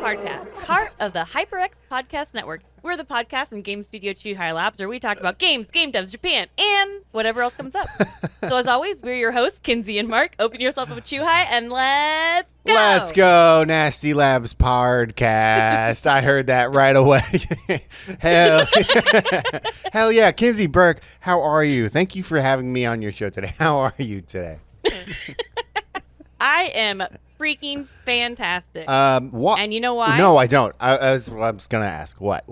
Podcast, part of the HyperX Podcast Network. We're the podcast and game studio Chuhai Labs where we talk about games, game devs, Japan, and whatever else comes up. So as always, we're your hosts, Kinsey and Mark. Open yourself up a Chuhai and let's go! Let's go, Nasty Labs Podcast. I heard that right away. Hell yeah. Kinsey, Burke, how are you? Thank you for having me on your show today. How are you today? I am freaking fantastic. What? And you know why? No, I don't. I was going to ask. What?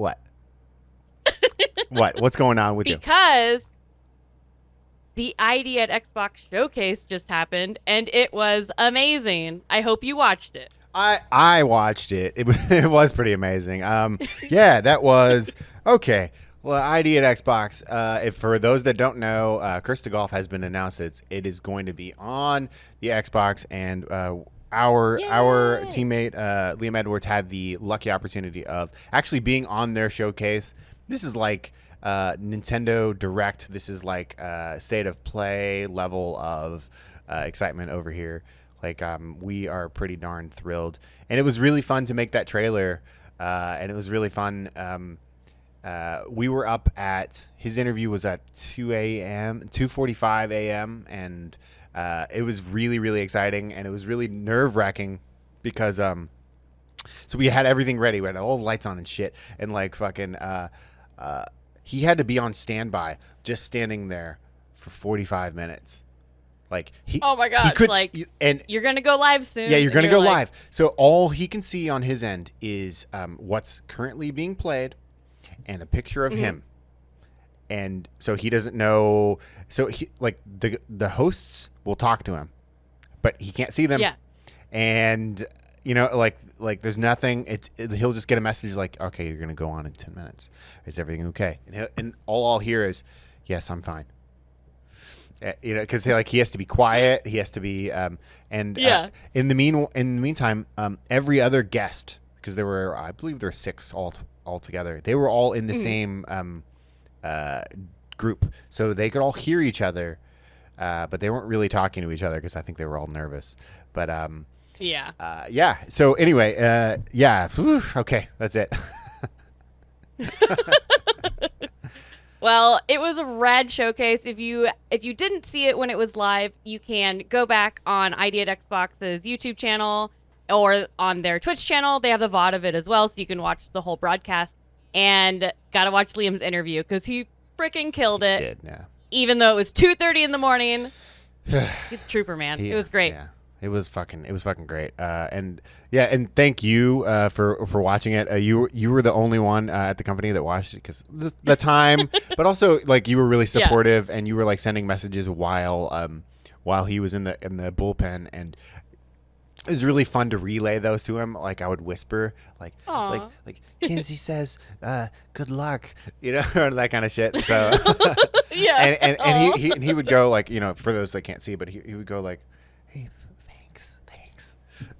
What's going on with you? Because the ID at Xbox Showcase just happened, and it was amazing. I hope you watched it. I watched it. It was pretty amazing. Yeah, that was okay. Well, ID at Xbox. If for those that don't know, Kirsta Golf has been announced. It is going to be on the Xbox, and our teammate Liam Edwards had the lucky opportunity of actually being on their showcase. This is like Nintendo Direct. This is like state of play level of excitement over here. Like we are pretty darn thrilled, and it was really fun to make that trailer, and it was really fun. We were up at his interview was at 2:45 a.m. and it was really, really exciting, and it was really nerve-wracking because so we had everything ready. We had all the lights on and shit, and like fucking he had to be on standby, just standing there for 45 minutes. Like oh my god! And you're gonna go live soon. Yeah, you're gonna go live. So all he can see on his end is what's currently being played and a picture of him. And so he doesn't know. So he like the hosts will talk to him, but he can't see them. Yeah. And you know, like there's nothing. He'll just get a message like, "Okay, you're gonna go on in 10 minutes. Is everything okay?" And all I'll hear is, "Yes, I'm fine." You know, because like he has to be quiet. He has to be. In the meantime, every other guest, because I believe there were 6 all together. They were all in the same group, so they could all hear each other, but they weren't really talking to each other because I think they were all nervous. But yeah. So anyway, Whew, okay, that's it. Well, it was a rad showcase. If you didn't see it when it was live, you can go back on ID at Xbox's YouTube channel or on their Twitch channel. They have the VOD of it as well, so you can watch the whole broadcast. And gotta watch Liam's interview because he freaking killed it. He did, yeah. Even though it was 2:30 in the morning. He's a trooper, man. It was great. Yeah. It was fucking great. And thank you for watching it. You were the only one at the company that watched it because the time, but also like you were really supportive and you were like sending messages while he was in the bullpen, and it was really fun to relay those to him. Like I would whisper, like Kinsey says, "Good luck," you know, or that kind of shit. So yeah, and he would go like, you know, for those that can't see, but he would go like, "Hey, thanks,"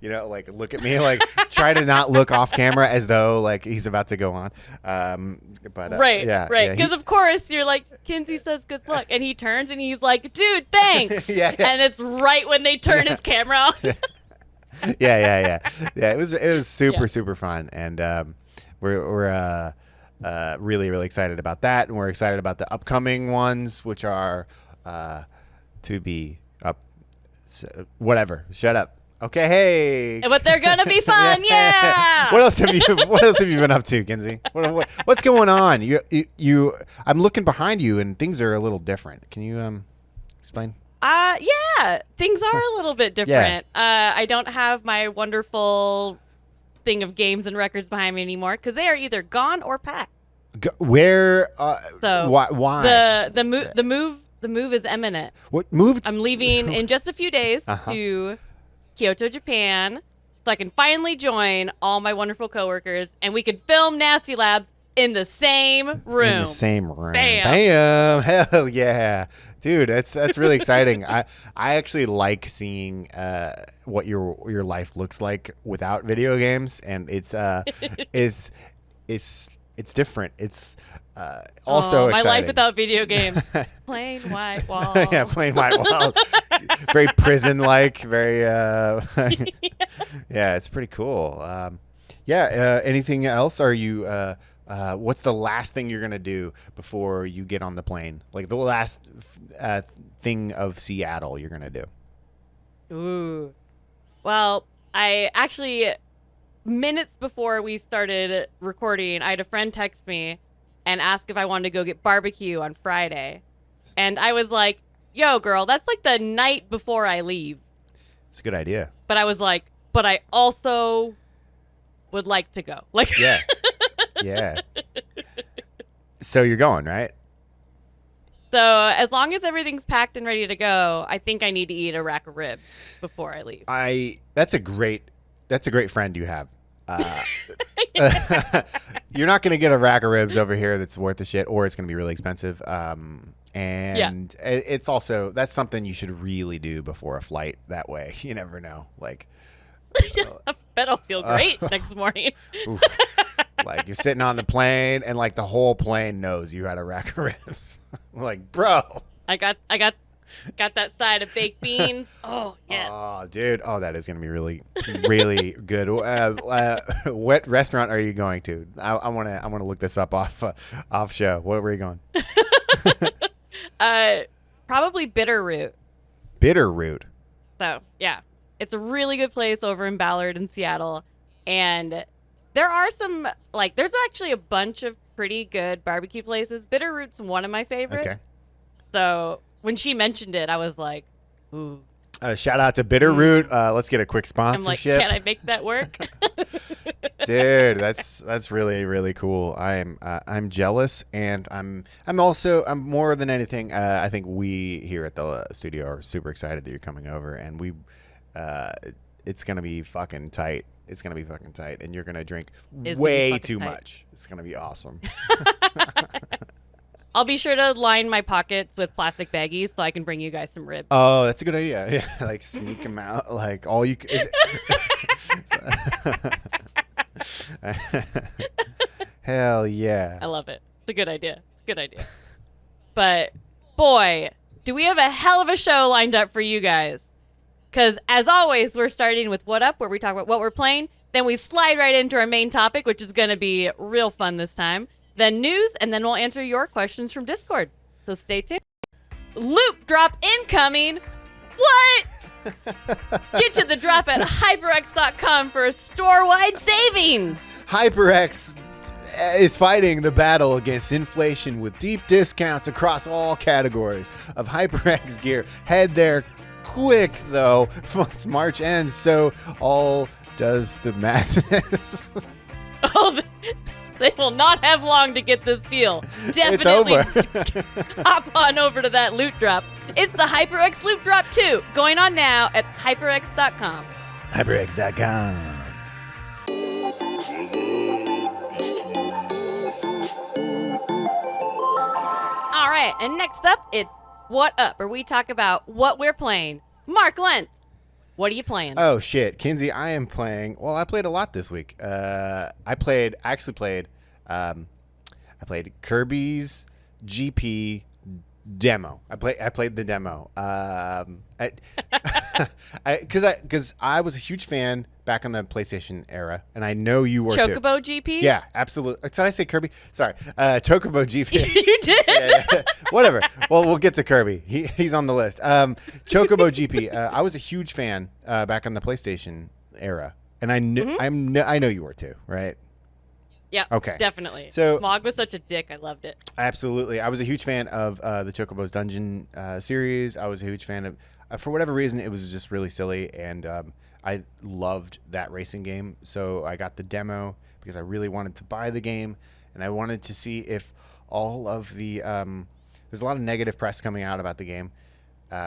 you know, like look at me, like try to not look off camera as though like he's about to go on. But right, because of course you're like, Kinsey says good luck, and he turns and he's like, "Dude, thanks," and it's right when they turn his camera on. Yeah. It was super fun, and we're really, really excited about that, and we're excited about the upcoming ones, which are to be up. So, whatever. Shut up. Okay, hey. But they're gonna be fun, yeah. What else have you been up to, Kinsey? What's going on? You. I'm looking behind you, and things are a little different. Can you explain? Yeah, things are a little bit different. Yeah. I don't have my wonderful thing of games and records behind me anymore because they are either gone or packed. Where? So why? The move is imminent. What move? I'm leaving in just a few days to Kyoto, Japan, so I can finally join all my wonderful coworkers and we could film Nasty Labs in the same room. Bam! Hell yeah. Dude, that's really exciting. I actually like seeing what your life looks like without video games, and it's different. It's also my exciting. life without video games. Plain white walls. Yeah, plain white walls. Very prison-like. Very. Yeah, it's pretty cool. Yeah. Anything else? Are you? What's the last thing you're gonna do before you get on the plane? Like the last thing of Seattle you're gonna do? Ooh. Well, I actually, minutes before we started recording, I had a friend text me and ask if I wanted to go get barbecue on Friday. And I was like, yo, girl, that's like the night before I leave. It's a good idea. But I was like, but I also would like to go. Like, Yeah. Yeah. So you're going, right? So as long as everything's packed and ready to go, I think I need to eat a rack of ribs before I leave. That's a great friend you have. You're not going to get a rack of ribs over here that's worth the shit, or it's going to be really expensive. It's also, that's something you should really do before a flight. That way, you never know. Like, I bet I'll feel great next morning. oof. Like you're sitting on the plane, and like the whole plane knows you had a rack of ribs. Like, bro, I got that side of baked beans. Oh yes. Oh, dude. Oh, that is gonna be really, really good. What restaurant are you going to? I wanna look this up off show. Where were you going? Probably Bitterroot. Bitterroot. So yeah, it's a really good place over in Ballard in Seattle, and there are some there's actually a bunch of pretty good barbecue places. Bitterroot's one of my favorites. Okay. So when she mentioned it, I was like, ooh. Shout out to Bitterroot. Let's get a quick I'm like, sponsorship. can I make that work? Dude, that's really, really cool. I'm jealous, and I'm more than anything. I think we here at the studio are super excited that you're coming over, and it's gonna be fucking tight. It's gonna be fucking tight, and you're gonna drink way too much. It's gonna be awesome. I'll be sure to line my pockets with plastic baggies so I can bring you guys some ribs. Oh, that's a good idea. Yeah, like sneak them out. Like all you. Hell yeah! I love it. It's a good idea. It's a good idea. But boy, do we have a hell of a show lined up for you guys. Because as always, we're starting with What Up, where we talk about what we're playing. Then we slide right into our main topic, which is going to be real fun this time. Then news, and then we'll answer your questions from Discord. So stay tuned. Loop drop incoming. What? Get to the drop at hyperx.com for a store-wide saving. HyperX is fighting the battle against inflation with deep discounts across all categories of HyperX gear. Head there quick, though, once March ends, so all does the madness. Oh, they will not have long to get this deal. Definitely It's over. hop on over to that loot drop. It's the HyperX Loot Drop 2, going on now at hyperx.com. HyperX.com. All right, and next up, it's What Up, where we talk about what we're playing. Mark Lentz, what are you playing? Oh shit, Kinsey, I am playing. Well, I played a lot this week. I played Kirby's GP demo. I played the demo. Because I was a huge fan back on the PlayStation era, and I know you were Chocobo too. GP? Yeah, absolutely. Did I say Kirby? Sorry, Chocobo GP. You did? Yeah. Whatever. Well, we'll get to Kirby. He's on the list. Chocobo GP. I was a huge fan back on the PlayStation era, and I knew I know you were too, right? Yeah. Okay. Definitely. So Mog was such a dick. I loved it. Absolutely. I was a huge fan of the Chocobo's Dungeon series. I was a huge fan of, for whatever reason, it was just really silly, and I loved that racing game. So I got the demo because I really wanted to buy the game, and I wanted to see if all of the there's a lot of negative press coming out about the game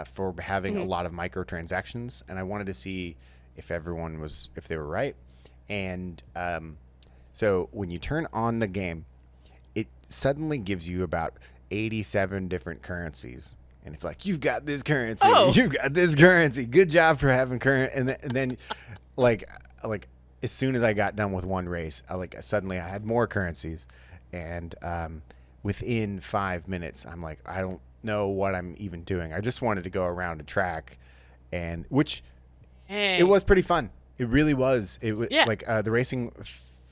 for having a lot of microtransactions, and I wanted to see if they were right, and so when you turn on the game, it suddenly gives you about 87 different currencies. And it's like, you've got this currency. Oh. You've got this currency. Good job for having current. And then like as soon as I got done with one race, suddenly I had more currencies. And within 5 minutes, I'm like, I don't know what I'm even doing. I just wanted to go around a track, it was pretty fun. It really was. The racing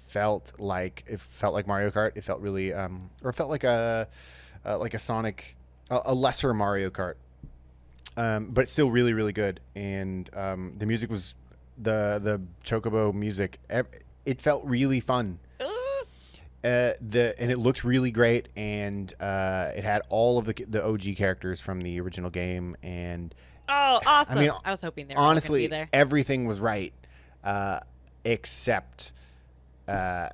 felt like Mario Kart. It felt really or it felt like a Sonic, a lesser Mario Kart. But it's still really, really good. And the music was the Chocobo music. It felt really fun. And it looked really great. And it had all of the OG characters from the original game. And oh, awesome! I mean, I was hoping they were honestly, all gonna be there. everything was right, except the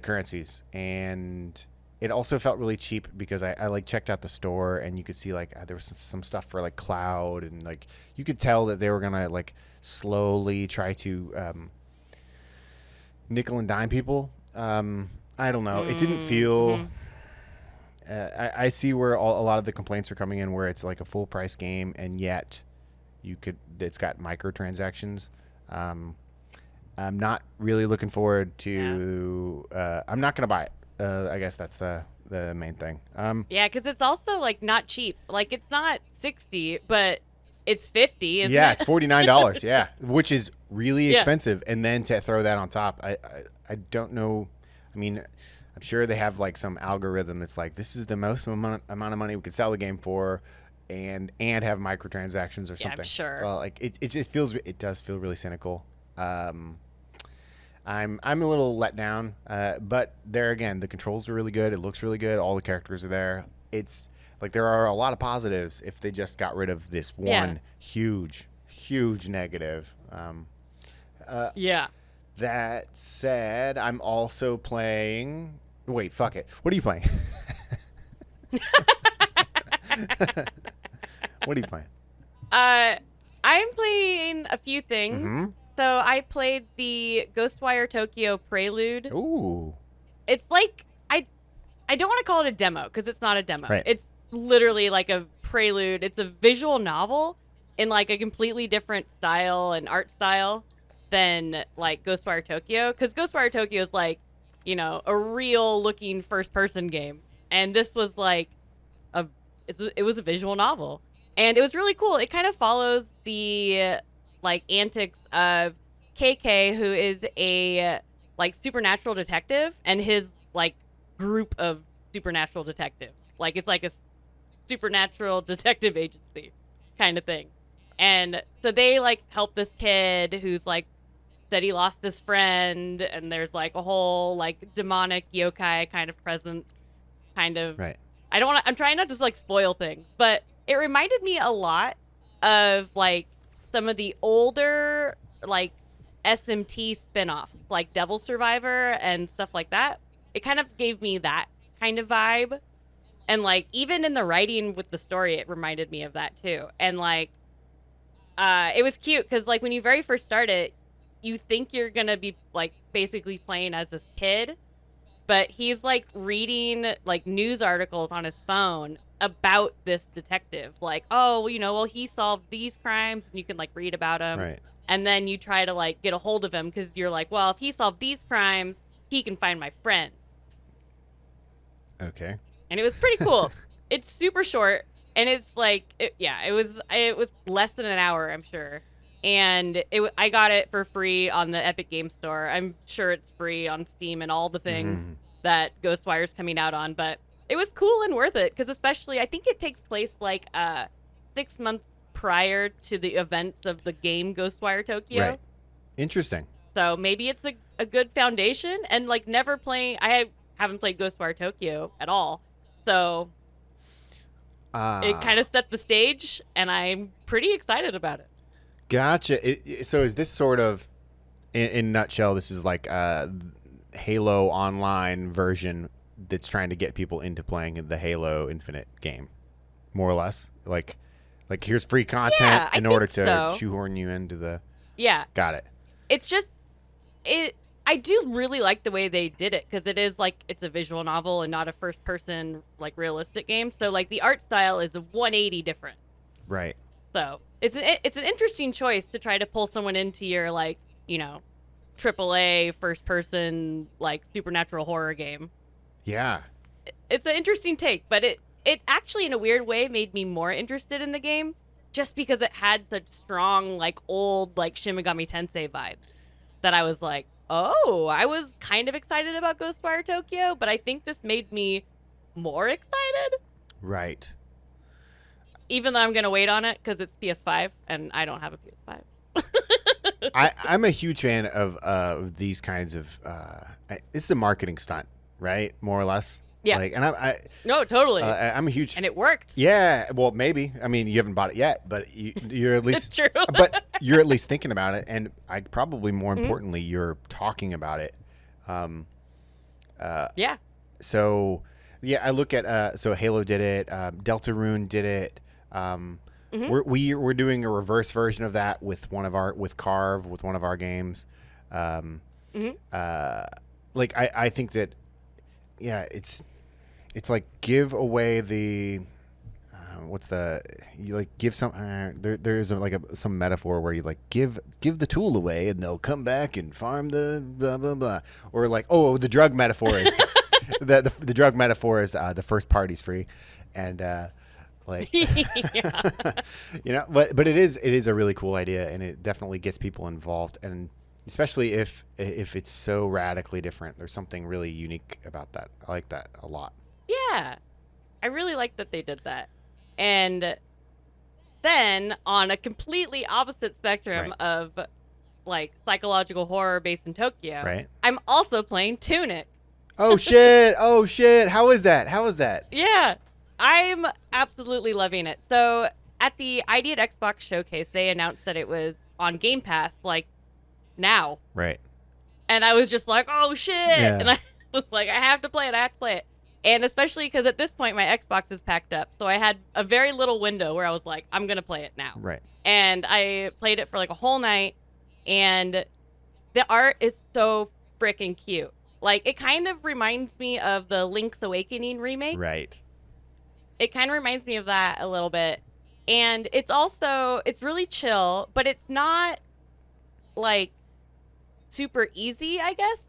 currencies. And it also felt really cheap because I like checked out the store and you could see like there was some stuff for like Cloud, and like you could tell that they were gonna like slowly try to nickel and dime people. I don't know. It didn't feel. I see where a lot of the complaints are coming in, where it's like a full price game and yet it's got microtransactions. I'm not really looking forward to. I'm not gonna buy it. I guess that's the main thing. Yeah, because it's also like not cheap. Like it's not $60, but it's $50. Isn't yeah, it? it's $49. Yeah, which is really expensive. And then to throw that on top, I don't know. I mean, I'm sure they have like some algorithm that's like, this is the most amount of money we could sell the game for, and have microtransactions or something. I'm sure. Well, like it does feel really cynical. I'm a little let down, but there again, the controls are really good. It looks really good. All the characters are there. It's like there are a lot of positives if they just got rid of this one huge negative. Yeah. That said, I'm also playing. Wait, fuck it. What are you playing? What are you playing? I'm playing a few things. Mm-hmm. So I played the Ghostwire Tokyo Prelude. Ooh. It's like I don't want to call it a demo because it's not a demo. Right. It's literally like a prelude. It's a visual novel in like a completely different style and art style than like Ghostwire Tokyo, because Ghostwire Tokyo is like, you know, a real looking first person game, and this was like it was a visual novel, and it was really cool. It kind of follows the like antics of KK, who is a like supernatural detective, and his like group of supernatural detectives. Like it's like a supernatural detective agency kind of thing. And so they like help this kid who's like said he lost his friend, and there's like a whole like demonic yokai kind of presence, kind of. Right. I don't want to. I'm trying not to like spoil things, but it reminded me a lot of like some of the older like SMT spin-offs, like Devil Survivor and stuff like that. It kind of gave me that kind of vibe, and like even in the writing with the story, it reminded me of that too. And like, it was cute because like when you very first start it, you think you're gonna be like basically playing as this kid, but he's like reading like news articles on his phone about this detective. Like, oh, you know, well, he solved these crimes, and you can like read about him. Right. And then you try to like get a hold of him because you're like, well, if he solved these crimes, he can find my friend. Okay. And it was pretty cool. It's super short, and it's like, it was less than an hour, I'm sure. And I got it for free on the Epic Game Store. I'm sure it's free on Steam and all the things that Ghostwire's coming out on. But it was cool and worth it, because especially I think it takes place like 6 months prior to the events of the game Ghostwire Tokyo. Right. Interesting. So maybe it's a good foundation. And like I haven't played Ghostwire Tokyo at all. So it kind of set the stage, and I'm pretty excited about it. Gotcha. So is this sort of, in a nutshell, this is like a Halo Online version that's trying to get people into playing the Halo Infinite game, more or less? Like here's free content in order to shoehorn you into the... Yeah. Got it. It's just... I do really like the way they did it, because it is like it's a visual novel and not a first person like realistic game. So like the art style is a 180 different. Right. So it's an interesting choice to try to pull someone into your like, you know, AAA first person like supernatural horror game. Yeah. It's an interesting take, but it actually in a weird way made me more interested in the game, just because it had such strong like old like Shin Megami Tensei vibes that I was like, Oh, I was kind of excited about Ghostwire Tokyo, but I think this made me more excited. Right. Even though I'm going to wait on it because it's PS5 and I don't have a PS5. I'm a huge fan of these kinds of. It's a marketing stunt, right? More or less. Yeah. Like, and No, totally. I'm a huge. And it worked. Yeah. Well, maybe. I mean, you haven't bought it yet, but you're at least. It's true. But you're at least thinking about it, and probably more importantly, you're talking about it. Yeah. So, yeah, I look at. So Halo did it. Deltarune did it. We're doing a reverse version of that with Carve with one of our games. Like I think that, yeah, it's like give away the you like give some there's some metaphor where you like give the tool away and they'll come back and farm the blah blah blah, or like, oh, the drug metaphor is the drug metaphor is the first party's free, and like but it is a really cool idea, and it definitely gets people involved, and especially if it's so radically different. There's something really unique about that. I like that a lot. Yeah, I really like that they did that. And then on a completely opposite spectrum of like psychological horror based in Tokyo, right, I'm also playing Tunic. Oh shit! How is that? Yeah, I'm absolutely loving it. So at the ID at Xbox showcase, they announced that it was on Game Pass, like, now. Right. And I was just like, oh shit! Yeah. And I was like, I have to play it. And especially because at this point my Xbox is packed up, so I had a very little window where I was like, I'm gonna play it now. Right. And I played it for like a whole night, and the art is so freaking cute. Like, it kind of reminds me of the Link's Awakening remake. Right. It kind of reminds me of that a little bit. And it's really chill, but it's not like super easy, I guess,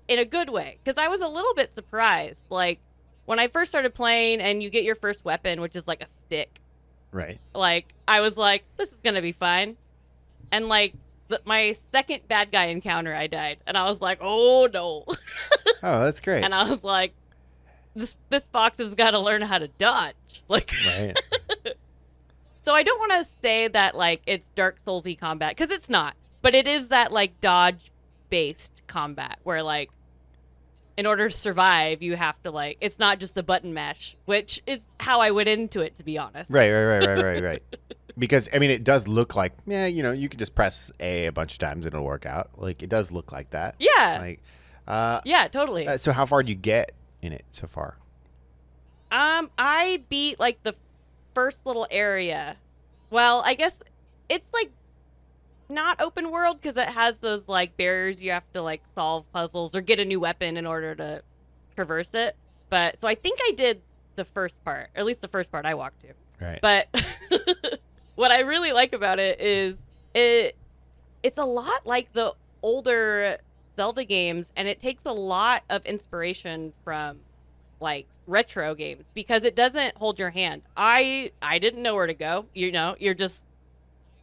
in a good way. Because I was a little bit surprised. Like, when I first started playing and you get your first weapon, which is like a stick. Right. Like, I was like, this is going to be fine. And like, my second bad guy encounter, I died. And I was like, oh no. Oh, that's great. And I was like, this fox has got to learn how to dodge. Like, right. So I don't want to say that like it's Dark Soulsy combat, because it's not. But it is that like dodge based combat where like in order to survive you have to like, it's not just a button mash, which is how I went into it, to be honest. Right. Because I mean, it does look like, yeah, you can just press a bunch of times and it'll work out. Like, it does look like that. Yeah. Like, yeah, totally. So how far do you get in it so far? I beat like the first little area. Well, I guess it's like not open world because it has those like barriers you have to like solve puzzles or get a new weapon in order to traverse it. But so I think I did the first part, or at least the first part I walked to. Right. But what I really like about it is it's a lot like the older Zelda games, and it takes a lot of inspiration from like retro games because it doesn't hold your hand. I didn't know where to go.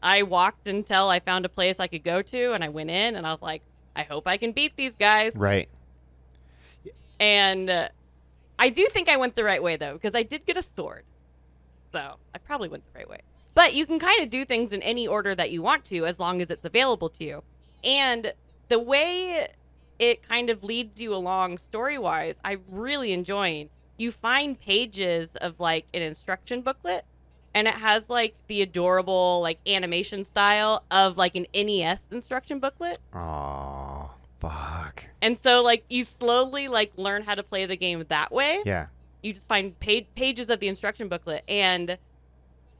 I walked until I found a place I could go to, and I went in, and I was like, I hope I can beat these guys. Right. And I do think I went the right way, though, because I did get a sword. So I probably went the right way. But you can kind of do things in any order that you want to, as long as it's available to you. And the way it kind of leads you along story-wise, I'm really enjoying. You find pages of, like, an instruction booklet, and it has, like, the adorable, like, animation style of, like, an NES instruction booklet. Oh, fuck. And so, like, you slowly, like, learn how to play the game that way. Yeah. You just find pages of the instruction booklet,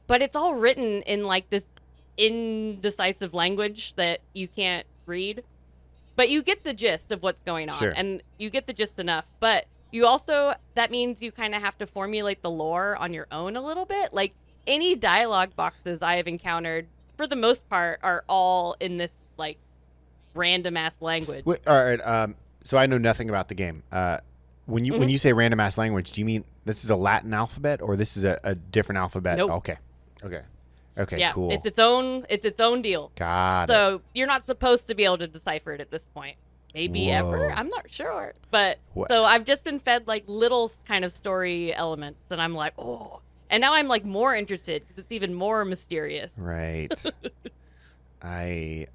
but it's all written in, like, this indecisive language that you can't read. But you get the gist of what's going on, sure. And you get the gist enough. But you also, that means you kind of have to formulate the lore on your own a little bit. Like, any dialogue boxes I have encountered, for the most part, are all in this, like, random-ass language. Wait, all right, so I know nothing about the game. When you say random-ass language, do you mean this is a Latin alphabet, or this is a different alphabet? Nope. Okay, Yeah, cool. it's its own deal. Got it. So you're not supposed to be able to decipher it at this point. maybe ever. Whoa. I'm not sure. But What? so I've just been fed like little kind of story elements, and I'm like, oh. And now I'm like more interested because it's even more mysterious. Right. I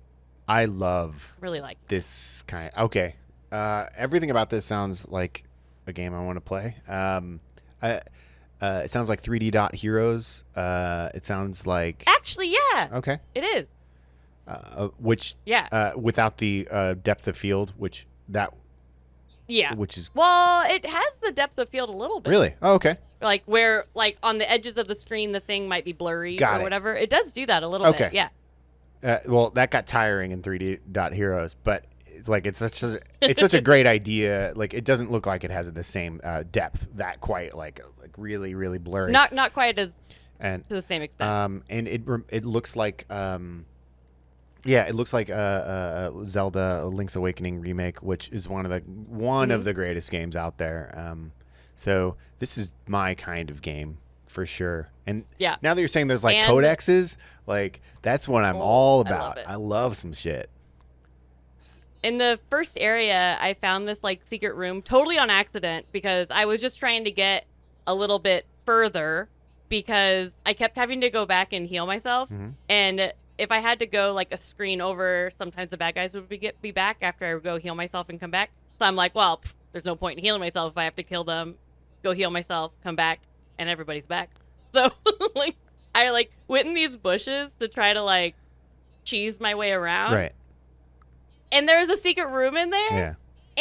love Really like. this kind. Okay. Everything about this sounds like a game I want to play. It sounds like 3D Dot Heroes. It sounds like Actually, yeah, okay. it is. Which without the depth of field, which is Well, it has the depth of field a little bit. really okay. Like where, like on the edges of the screen, the thing might be blurry Got or it. whatever. It does do that a little bit. Yeah. Well, that got tiring in 3D Dot Heroes, but it's such a great idea. Like it doesn't look like it has the same depth that quite like really really blurry. Not quite as and to the same extent. and it looks like it looks like Zelda Link's Awakening remake, which is one of the greatest games out there. So this is my kind of game for sure. And now that you're saying there's like codexes, like that's what I'm all about. I love some shit. In the first area, I found this like secret room totally on accident because I was just trying to get a little bit further because I kept having to go back and heal myself. Mm-hmm. And if I had to go like a screen over, sometimes the bad guys would be back after I would go heal myself and come back. So I'm like, well, there's no point in healing myself if I have to kill them, go heal myself, come back, and everybody's back. So like I like went in these bushes to try to like cheese my way around. Right. And there's a secret room in there. Yeah.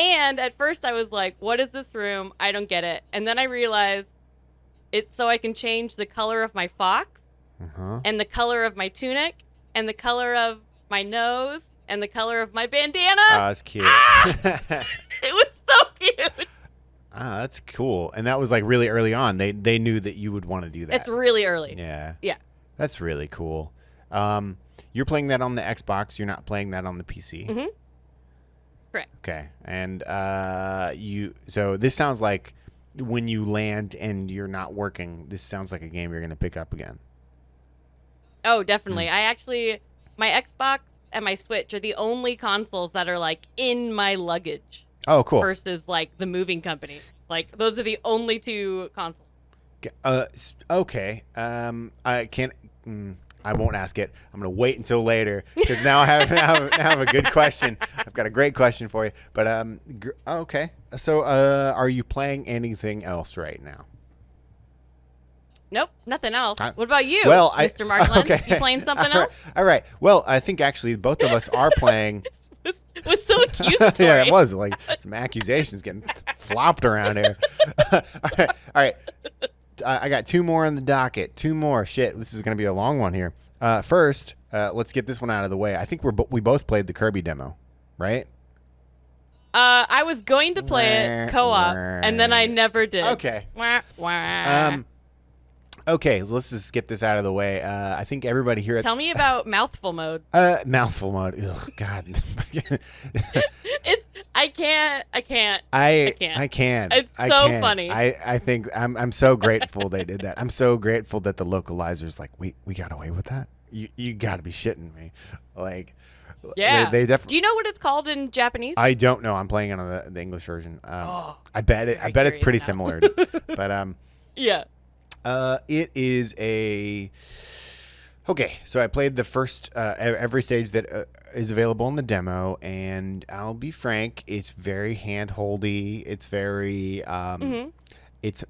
And at first I was like, what is this room? I don't get it. And then I realized it's so I can change the color of my fox and the color of my tunic and the color of my nose and the color of my bandana. Oh, that's cute. It was so cute. That's cool. And that was like really early on. They knew that you would want to do that. It's really early. Yeah. Yeah. That's really cool. You're playing that on the Xbox. You're not playing that on the PC. Mm-hmm. Correct. Okay. And so this sounds like when you land and you're not working, this sounds like a game you're going to pick up again. Oh, definitely. My Xbox and my Switch are the only consoles that are like in my luggage. Oh, cool. Versus like the moving company. Like those are the only two consoles. Okay. I can't. I won't ask it. I'm gonna wait until later because now I have a good question. I've got a great question for you. But okay. So are you playing anything else right now? Nope, nothing else. What about you, well, Mr. Mark Lentz? Okay. You playing something else? All right. Well, I think actually both of us are playing. It was so accusatory. Yeah, it was like some accusations getting flopped around here. All right. I got two more on the docket. Two more. Shit, this is going to be a long one here. First, let's get this one out of the way. I think we both played the Kirby demo, right? I was going to play it co-op, and then I never did. Okay. Okay, let's just get this out of the way. I think everybody here. Tell me about mouthful mode. Mouthful mode. Ugh, God. I can't. I can't. It's so funny. I think I'm so grateful they did that. I'm so grateful that the localizers like we got away with that. You got to be shitting me. Like, yeah. They definitely. Do you know what it's called in Japanese? I don't know. I'm playing it on the English version. I bet it's pretty similar. But yeah. It is okay. So I played the first every stage that is available in the demo, and I'll be frank, it's very handholdy. It's very it's a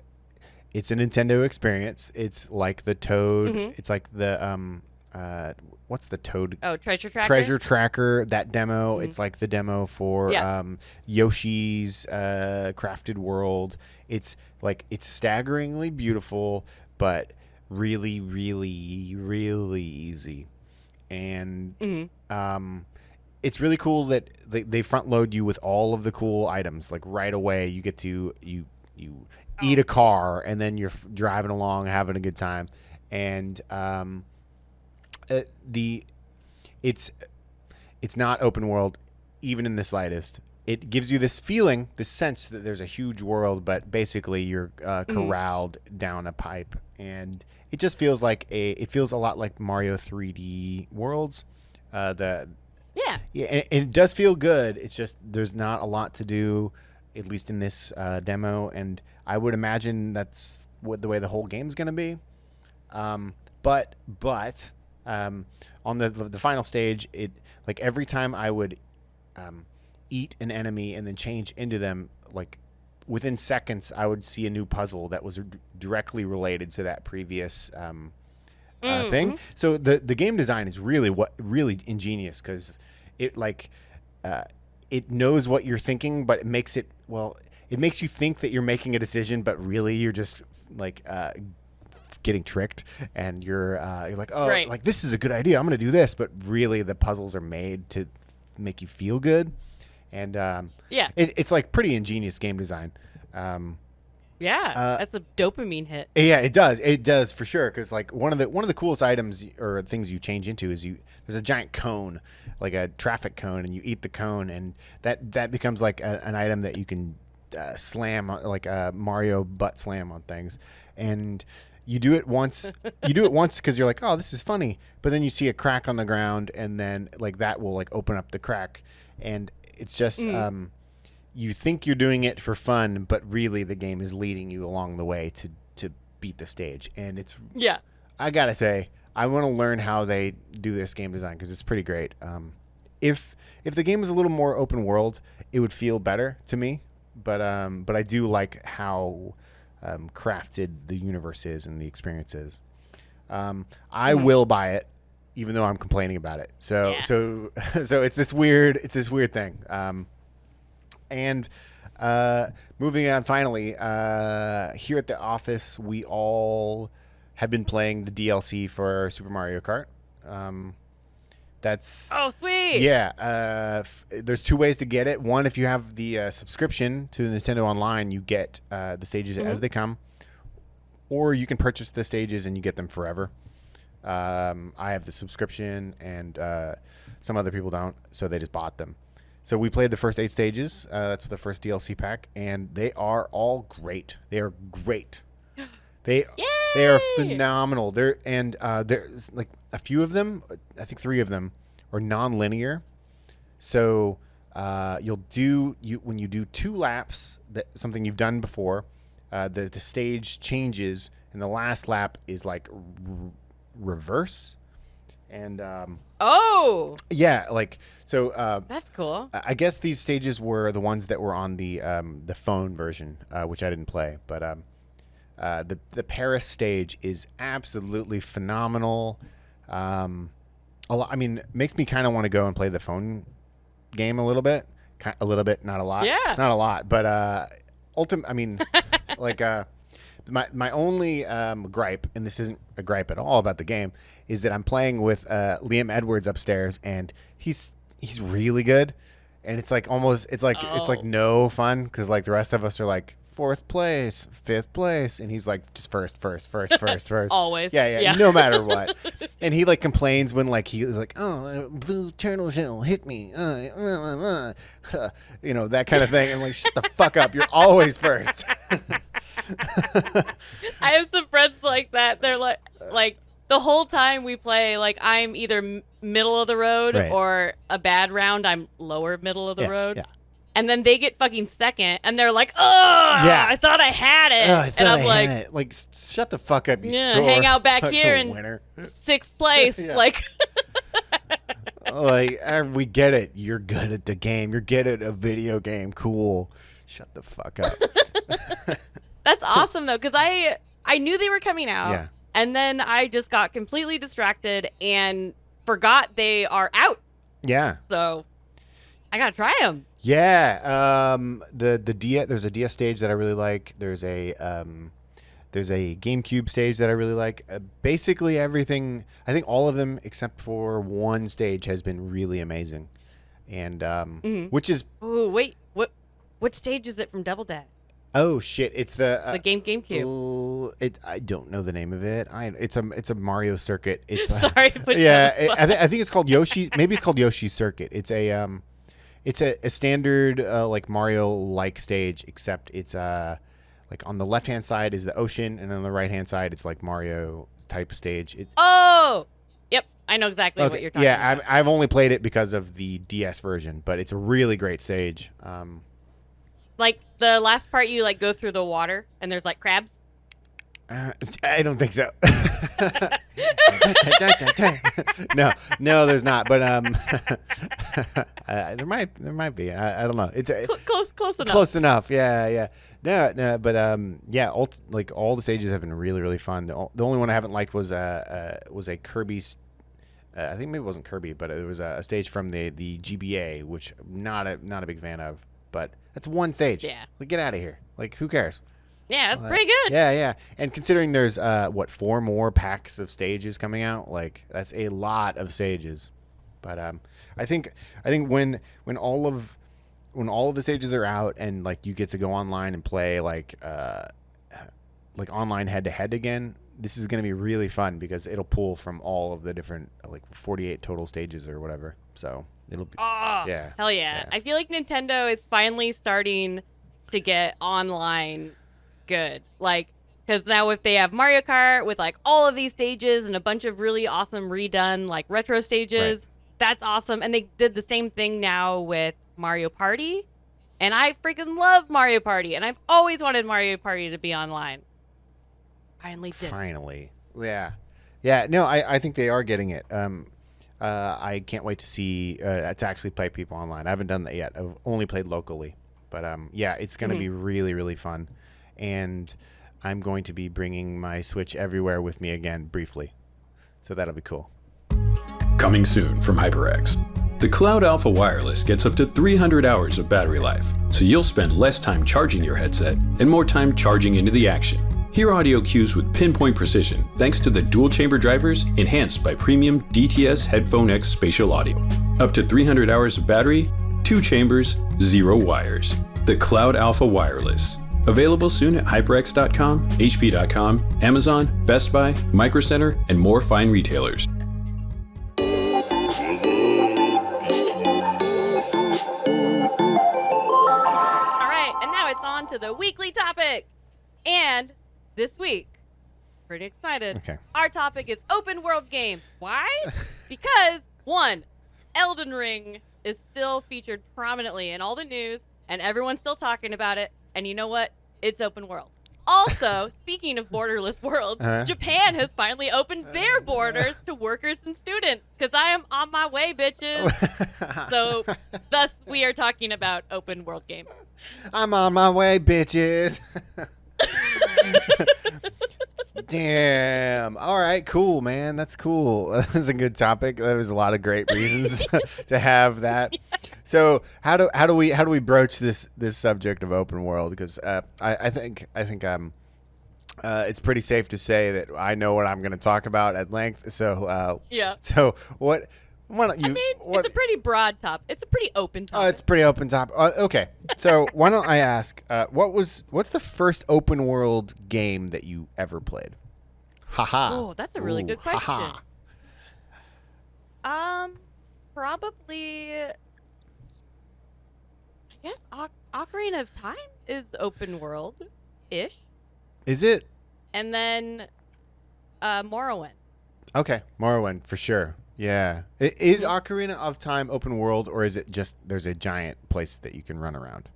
Nintendo experience. It's like the Toad. It's like the what's the Toad? Oh, Treasure Tracker. Treasure Tracker. That demo. It's like the demo for Yoshi's Crafted World. It's staggeringly beautiful, but really, really, really easy. And it's really cool that they front load you with all of the cool items. Like right away, you get to you eat a car, and then you're driving along, having a good time. And it's not open world, even in the slightest. It gives you this feeling, this sense that there's a huge world, but basically you're corralled down a pipe, and it just feels like it feels a lot like Mario 3D Worlds. Yeah, and it does feel good. It's just there's not a lot to do, at least in this demo, and I would imagine that's the way the whole game's going to be. But on the final stage, it like every time I would eat an enemy and then change into them, like within seconds, I would see a new puzzle that was directly related to that previous thing. So the game design is really ingenious because it it knows what you're thinking, but it makes you think that you're making a decision, but really you're just like getting tricked, and you're like, oh, right. like this is a good idea, I'm gonna do this, but really the puzzles are made to make you feel good, and it's like pretty ingenious game design. That's a dopamine hit. Yeah, it does for sure, because like one of the coolest items or things you change into is there's a giant cone, like a traffic cone, and you eat the cone, and that becomes like an item that you can slam, like a Mario butt slam on things, and you do it once because you're like, oh, this is funny, but then you see a crack on the ground, and then like that will like open up the crack, and it's just you think you're doing it for fun, but really the game is leading you along the way to beat the stage, and it's I gotta say, I want to learn how they do this game design because it's pretty great. If the game was a little more open world, it would feel better to me, but I do like how crafted the universe is and the experience is. I will buy it, even though I'm complaining about it. So it's this weird thing. And moving on, finally, here at the office, we all have been playing the DLC for Super Mario Kart. That's sweet. Yeah. There's two ways to get it. One, if you have the subscription to Nintendo Online, you get the stages as they come, or you can purchase the stages and you get them forever. I have the subscription, and some other people don't, so they just bought them. So we played the first 8 stages. That's the first DLC pack, and they are all great. They are great. They are phenomenal. There's like a few of them, I think 3 of them, are non-linear. So when you do 2 laps, something you've done before, the stage changes, and the last lap is like reverse. And like so. That's cool. I guess these stages were the ones that were on the phone version, which I didn't play. But the Paris stage is absolutely phenomenal. Makes me kind of want to go and play the phone game a little bit, not a lot. Yeah, not a lot, but my only gripe, and this isn't a gripe at all about the game, is that I'm playing with Liam Edwards upstairs, and he's really good, and it's like it's like no fun, because like the rest of us are like 4th place, 5th place, and he's like just first. Always. Yeah, no matter what. And he like complains when like he's like, oh, blue turtle shell hit me, that kind of thing. I'm like, shut the fuck up, you're always first. I have some friends like that. They're like the whole time we play, like I'm either middle of the road, right, or a bad round, I'm lower middle of the road. Yeah. And then they get fucking second, and they're like, "Oh, yeah, I thought I had it." And I'm like, shut the fuck up, you sore hang out back here in winner. 6th place, like. Like, we get it. You're good at the game. You're good at a video game. Cool. Shut the fuck up. That's awesome though, because I knew they were coming out, and then I just got completely distracted and forgot they are out. Yeah. So I gotta try them. Yeah. There's a DS stage that I really like. There's a GameCube stage that I really like. Basically everything. I think all of them except for one stage has been really amazing, and which is. Oh wait, what stage is it from Double Dash? Oh shit! It's the GameCube. I don't know the name of it. It's a Mario circuit. It's sorry, but I think it's called Yoshi. Maybe it's called Yoshi's Circuit. It's a standard like Mario like stage, except it's like on the left hand side is the ocean, and on the right hand side it's like Mario type of stage. Oh, yep, I know exactly what you're talking yeah, about. I've only played it because of the DS version, but it's a really great stage. Like the last part, you like go through the water and there's like crabs. I don't think so. No, there's not. But there might be. I don't know. It's Close enough. close enough. Yeah. No, but yeah. All the stages have been really, really fun. The only one I haven't liked was a Kirby's. I think maybe it wasn't Kirby, but it was a stage from the GBA, which I'm not a big fan of. But that's one stage. Yeah. Like, get out of here. Like, who cares? Yeah, that's pretty good. Yeah. And considering there's 4 more packs of stages coming out, like that's a lot of stages. But I think when all of the stages are out and like you get to go online and play like online head to head again, this is going to be really fun because it'll pull from all of the different like 48 total stages or whatever. So it'll be yeah. Hell yeah. I feel like Nintendo is finally starting to get online good. Like, because now if they have Mario Kart with like all of these stages and a bunch of really awesome redone like retro stages, that's awesome. And they did the same thing now with Mario Party. And I freaking love Mario Party. And I've always wanted Mario Party to be online. Finally. Yeah. No, I think they are getting it. I can't wait to see to actually play people online. I haven't done that yet. I've only played locally, but yeah, it's going to be really, really fun. And I'm going to be bringing my Switch everywhere with me again briefly, so that'll be cool. Coming soon from HyperX. The Cloud Alpha Wireless gets up to 300 hours of battery life, so you'll spend less time charging your headset and more time charging into the action. Hear audio cues with pinpoint precision thanks to the dual chamber drivers enhanced by premium DTS Headphone X spatial audio. Up to 300 hours of battery, 2 chambers, 0 wires. The Cloud Alpha Wireless. Available soon at HyperX.com, HP.com, Amazon, Best Buy, Micro Center, and more fine retailers. All right, and now it's on to the weekly topic. And this week, pretty excited. Okay. Our topic is open world games. Why? Because, 1, Elden Ring is still featured prominently in all the news, and everyone's still talking about it. And you know what? It's open world. Also, speaking of borderless worlds, Japan has finally opened their borders to workers and students, because I am on my way, bitches. So, thus, we are talking about open world games. I'm on my way, bitches. Damn. All right, cool, man. That's cool. That's a good topic. There was a lot of great reasons to have that. Yeah. So how do we broach this subject of open world? Because I think it's pretty safe to say that I know what I'm going to talk about at length. So yeah. So what? Why don't you? I mean, it's a pretty broad topic. It's a pretty open topic. Oh, it's a pretty open topic. Okay, so why don't I ask, what's the first open world game that you ever played? Haha. Oh, that's a really good question. Ha-ha. Probably, I guess Ocarina of Time is open world-ish. Is it? And then Morrowind. Okay, Morrowind for sure. Yeah. Is Ocarina of Time open world, or is it just there's a giant place that you can run around?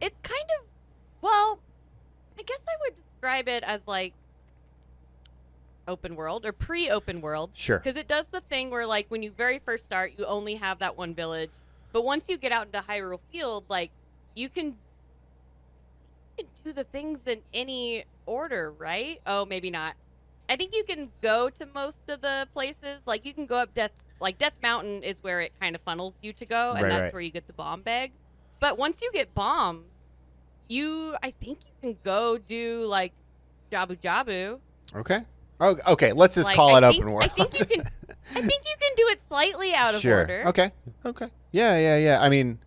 It's kind of, well, I guess I would describe it as like open world or pre-open world. Sure. Because it does the thing where like when you very first start, you only have that one village. But once you get out into Hyrule Field, like you can do the things in any order, right? Oh, maybe not. I think you can go to most of the places. Like you can go up Death Mountain is where it kind of funnels you to go, and that's where you get the bomb bag. But once you get bombs, I think you can go do like Jabu Jabu. Okay. Oh, okay. Let's just call it open world. I think you can do it slightly out of order. Okay. Yeah. I mean,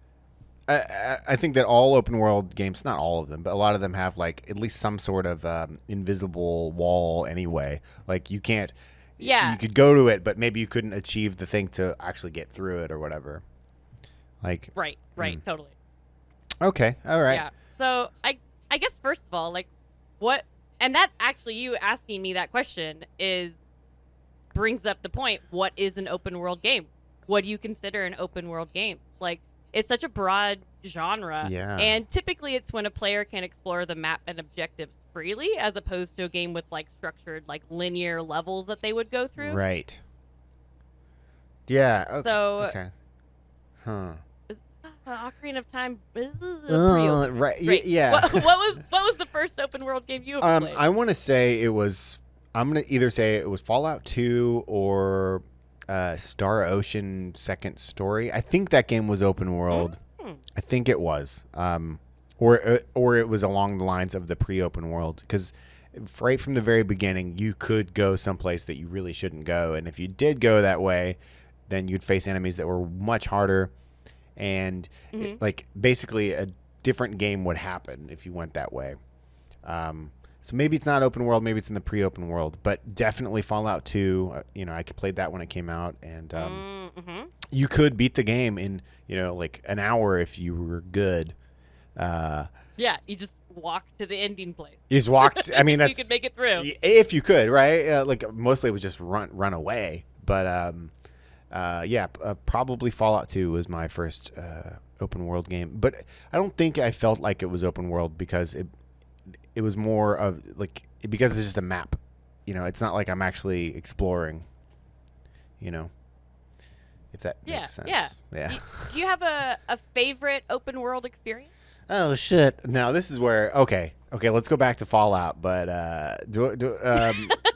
I think that all open world games, not all of them, but a lot of them have like at least some sort of invisible wall anyway. Like you can't. Yeah. You could go to it, but maybe you couldn't achieve the thing to actually get through it or whatever. Like. Right. Totally. Okay. All right. Yeah. So I guess first of all, like what, and that actually you asking me that question is brings up the point, what is an open world game? What do you consider an open world game? Like, it's such a broad genre. Yeah. And typically it's when a player can explore the map and objectives freely, as opposed to a game with like structured, like linear levels that they would go through. Right. Yeah. Okay. So, okay. Huh. Ocarina of Time. Right. Great. Yeah. What was the first open world game you ever played? I want to say it was. I'm gonna either say it was Fallout 2 or Star Ocean Second Story. I think that game was open world. I think it was. Or it was along the lines of the pre-open world, because right from the very beginning you could go someplace that you really shouldn't go, and if you did go that way, then you'd face enemies that were much harder, and like basically a different game would happen if you went that way. So maybe it's not open world, maybe it's in the pre-open world, but definitely Fallout 2. I played that when it came out, and you could beat the game in like an hour if you were good. Yeah, you just walk to the ending place. You just walked. I mean, that's you could make it through if you could, right? Like mostly it was just run away, but probably Fallout 2 was my first open world game. But I don't think I felt like it was open world because it was more of like, because it's just a map. It's not like I'm actually exploring. If that makes sense. Yeah. Do you have a favorite open world experience? Oh shit! Now this is where okay. Let's go back to Fallout, but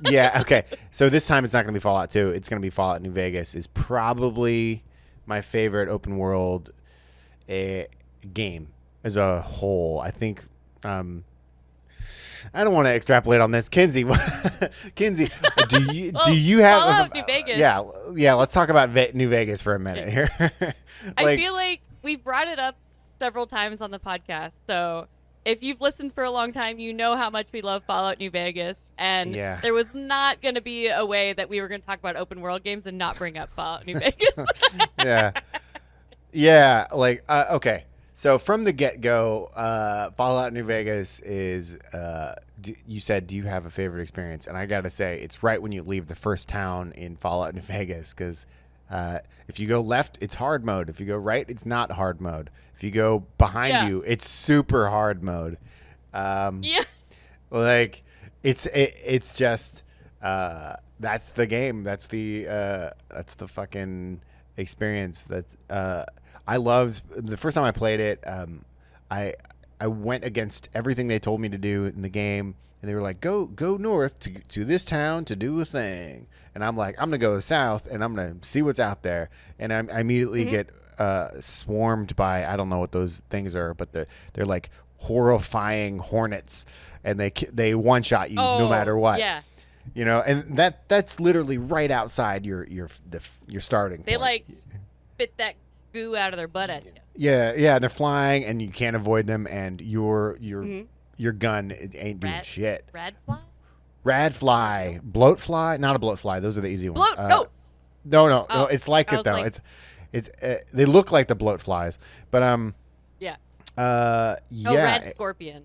yeah. Okay, so this time it's not going to be Fallout 2. It's going to be Fallout New Vegas. Is probably my favorite open world game as a whole. I think. I don't want to extrapolate on this, Kinsey. Kinsey, do you have Fallout New Vegas? Yeah. Let's talk about New Vegas for a minute here. I feel like we've brought it up several times on the podcast. So if you've listened for a long time, you know how much we love Fallout New Vegas. And there was not going to be a way that we were going to talk about open world games and not bring up Fallout New Vegas. Yeah. Like, okay. So from the get-go, Fallout New Vegas is, you said, do you have a favorite experience? And I got to say, it's right when you leave the first town in Fallout New Vegas, because if you go left, it's hard mode. If you go right, it's not hard mode. If you go behind you, it's super hard mode. Like, it's just, that's the game. That's the fucking experience. I loved the first time I played it. I went against everything they told me to do in the game, and they were like, "Go north to this town to do a thing," and I'm like, "I'm gonna go south, and I'm gonna see what's out there." And I immediately get swarmed by, I don't know what those things are, but they're like horrifying hornets, and they one shot you no matter what. Yeah. And that's literally right outside your starting point. They like spit that goo out of their butt at you. Yeah, they're flying and you can't avoid them, and your gun ain't doing shit. Radfly, bloatfly, not a bloatfly. Those are the easy ones. No. It's like it though. Like, it's they look like the bloatflies, but Rad scorpion.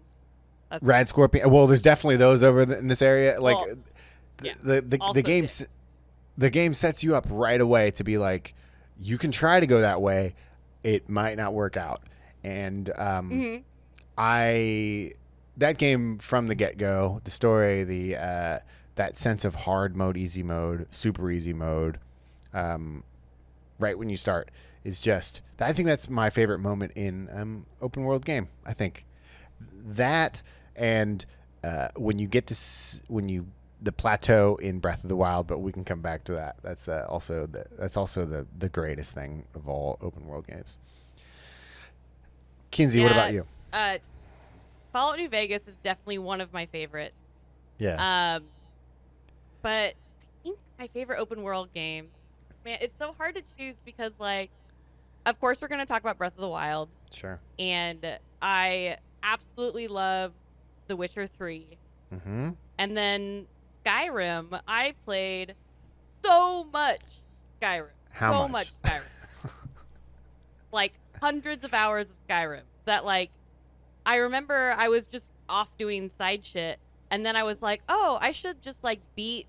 Rad scorpion. Well, there's definitely those over in this area. Like the game sets you up right away to be like, you can try to go that way, it might not work out. And that game from the get-go, the story, that sense of hard mode, easy mode, super easy mode, right when you start, is just, I think that's my favorite moment in open world game. I think that, and when you get to the plateau in Breath of the Wild, but we can come back to that. That's also the greatest thing of all open world games. Kinsey, what about you? Fallout New Vegas is definitely one of my favorites. Yeah. But I think my favorite open world game, man, it's so hard to choose because, like, of course we're going to talk about Breath of the Wild. Sure. And I absolutely love The Witcher 3. Mm-hmm. And then Skyrim, I played so much Skyrim. How much? Skyrim. Like hundreds of hours of Skyrim that, like, I remember I was just off doing side shit, and then I was like, oh, I should just like beat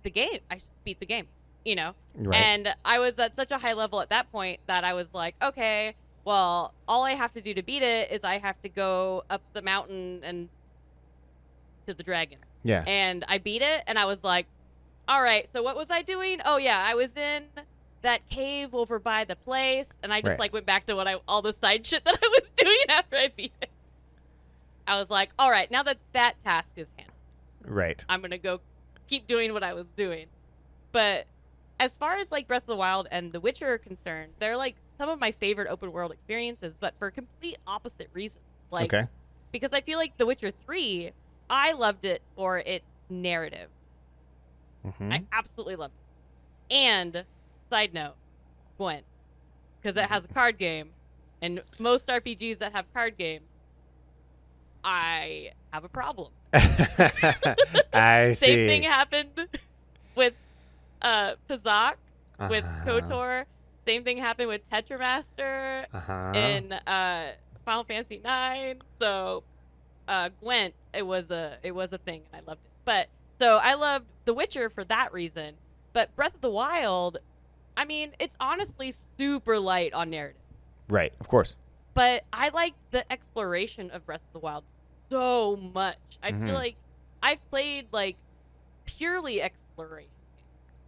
the game. I should beat the game, you know? Right. And I was at such a high level at that point that I was like, okay, well, all I have to do to beat it is I have to go up the mountain and to the dragon. Yeah. And I beat it, and I was like, all right, so what was I doing? Oh, yeah, I was in that cave over by the place, and I just, Right. went back to all the side shit that I was doing after I beat it. I was like, all right, now that task is handled, Right. I'm going to go keep doing what I was doing. But as far as, Breath of the Wild and The Witcher are concerned, they're, some of my favorite open-world experiences, but for complete opposite reasons. Okay. Because I feel like The Witcher 3, I loved it for its narrative. Mm-hmm. I absolutely loved it. And, side note, Gwent. Because it has a card game. And most RPGs that have card games, I have a problem. I see. Same thing happened with Pazak, with KOTOR. Same thing happened with Tetramaster in Final Fantasy IX. So Gwent, it was a thing, and I loved it. But so I loved The Witcher for that reason. But Breath of the Wild, I mean, it's honestly super light on narrative. Right, of course. But I liked the exploration of Breath of the Wild so much. I feel like I've played purely exploration games.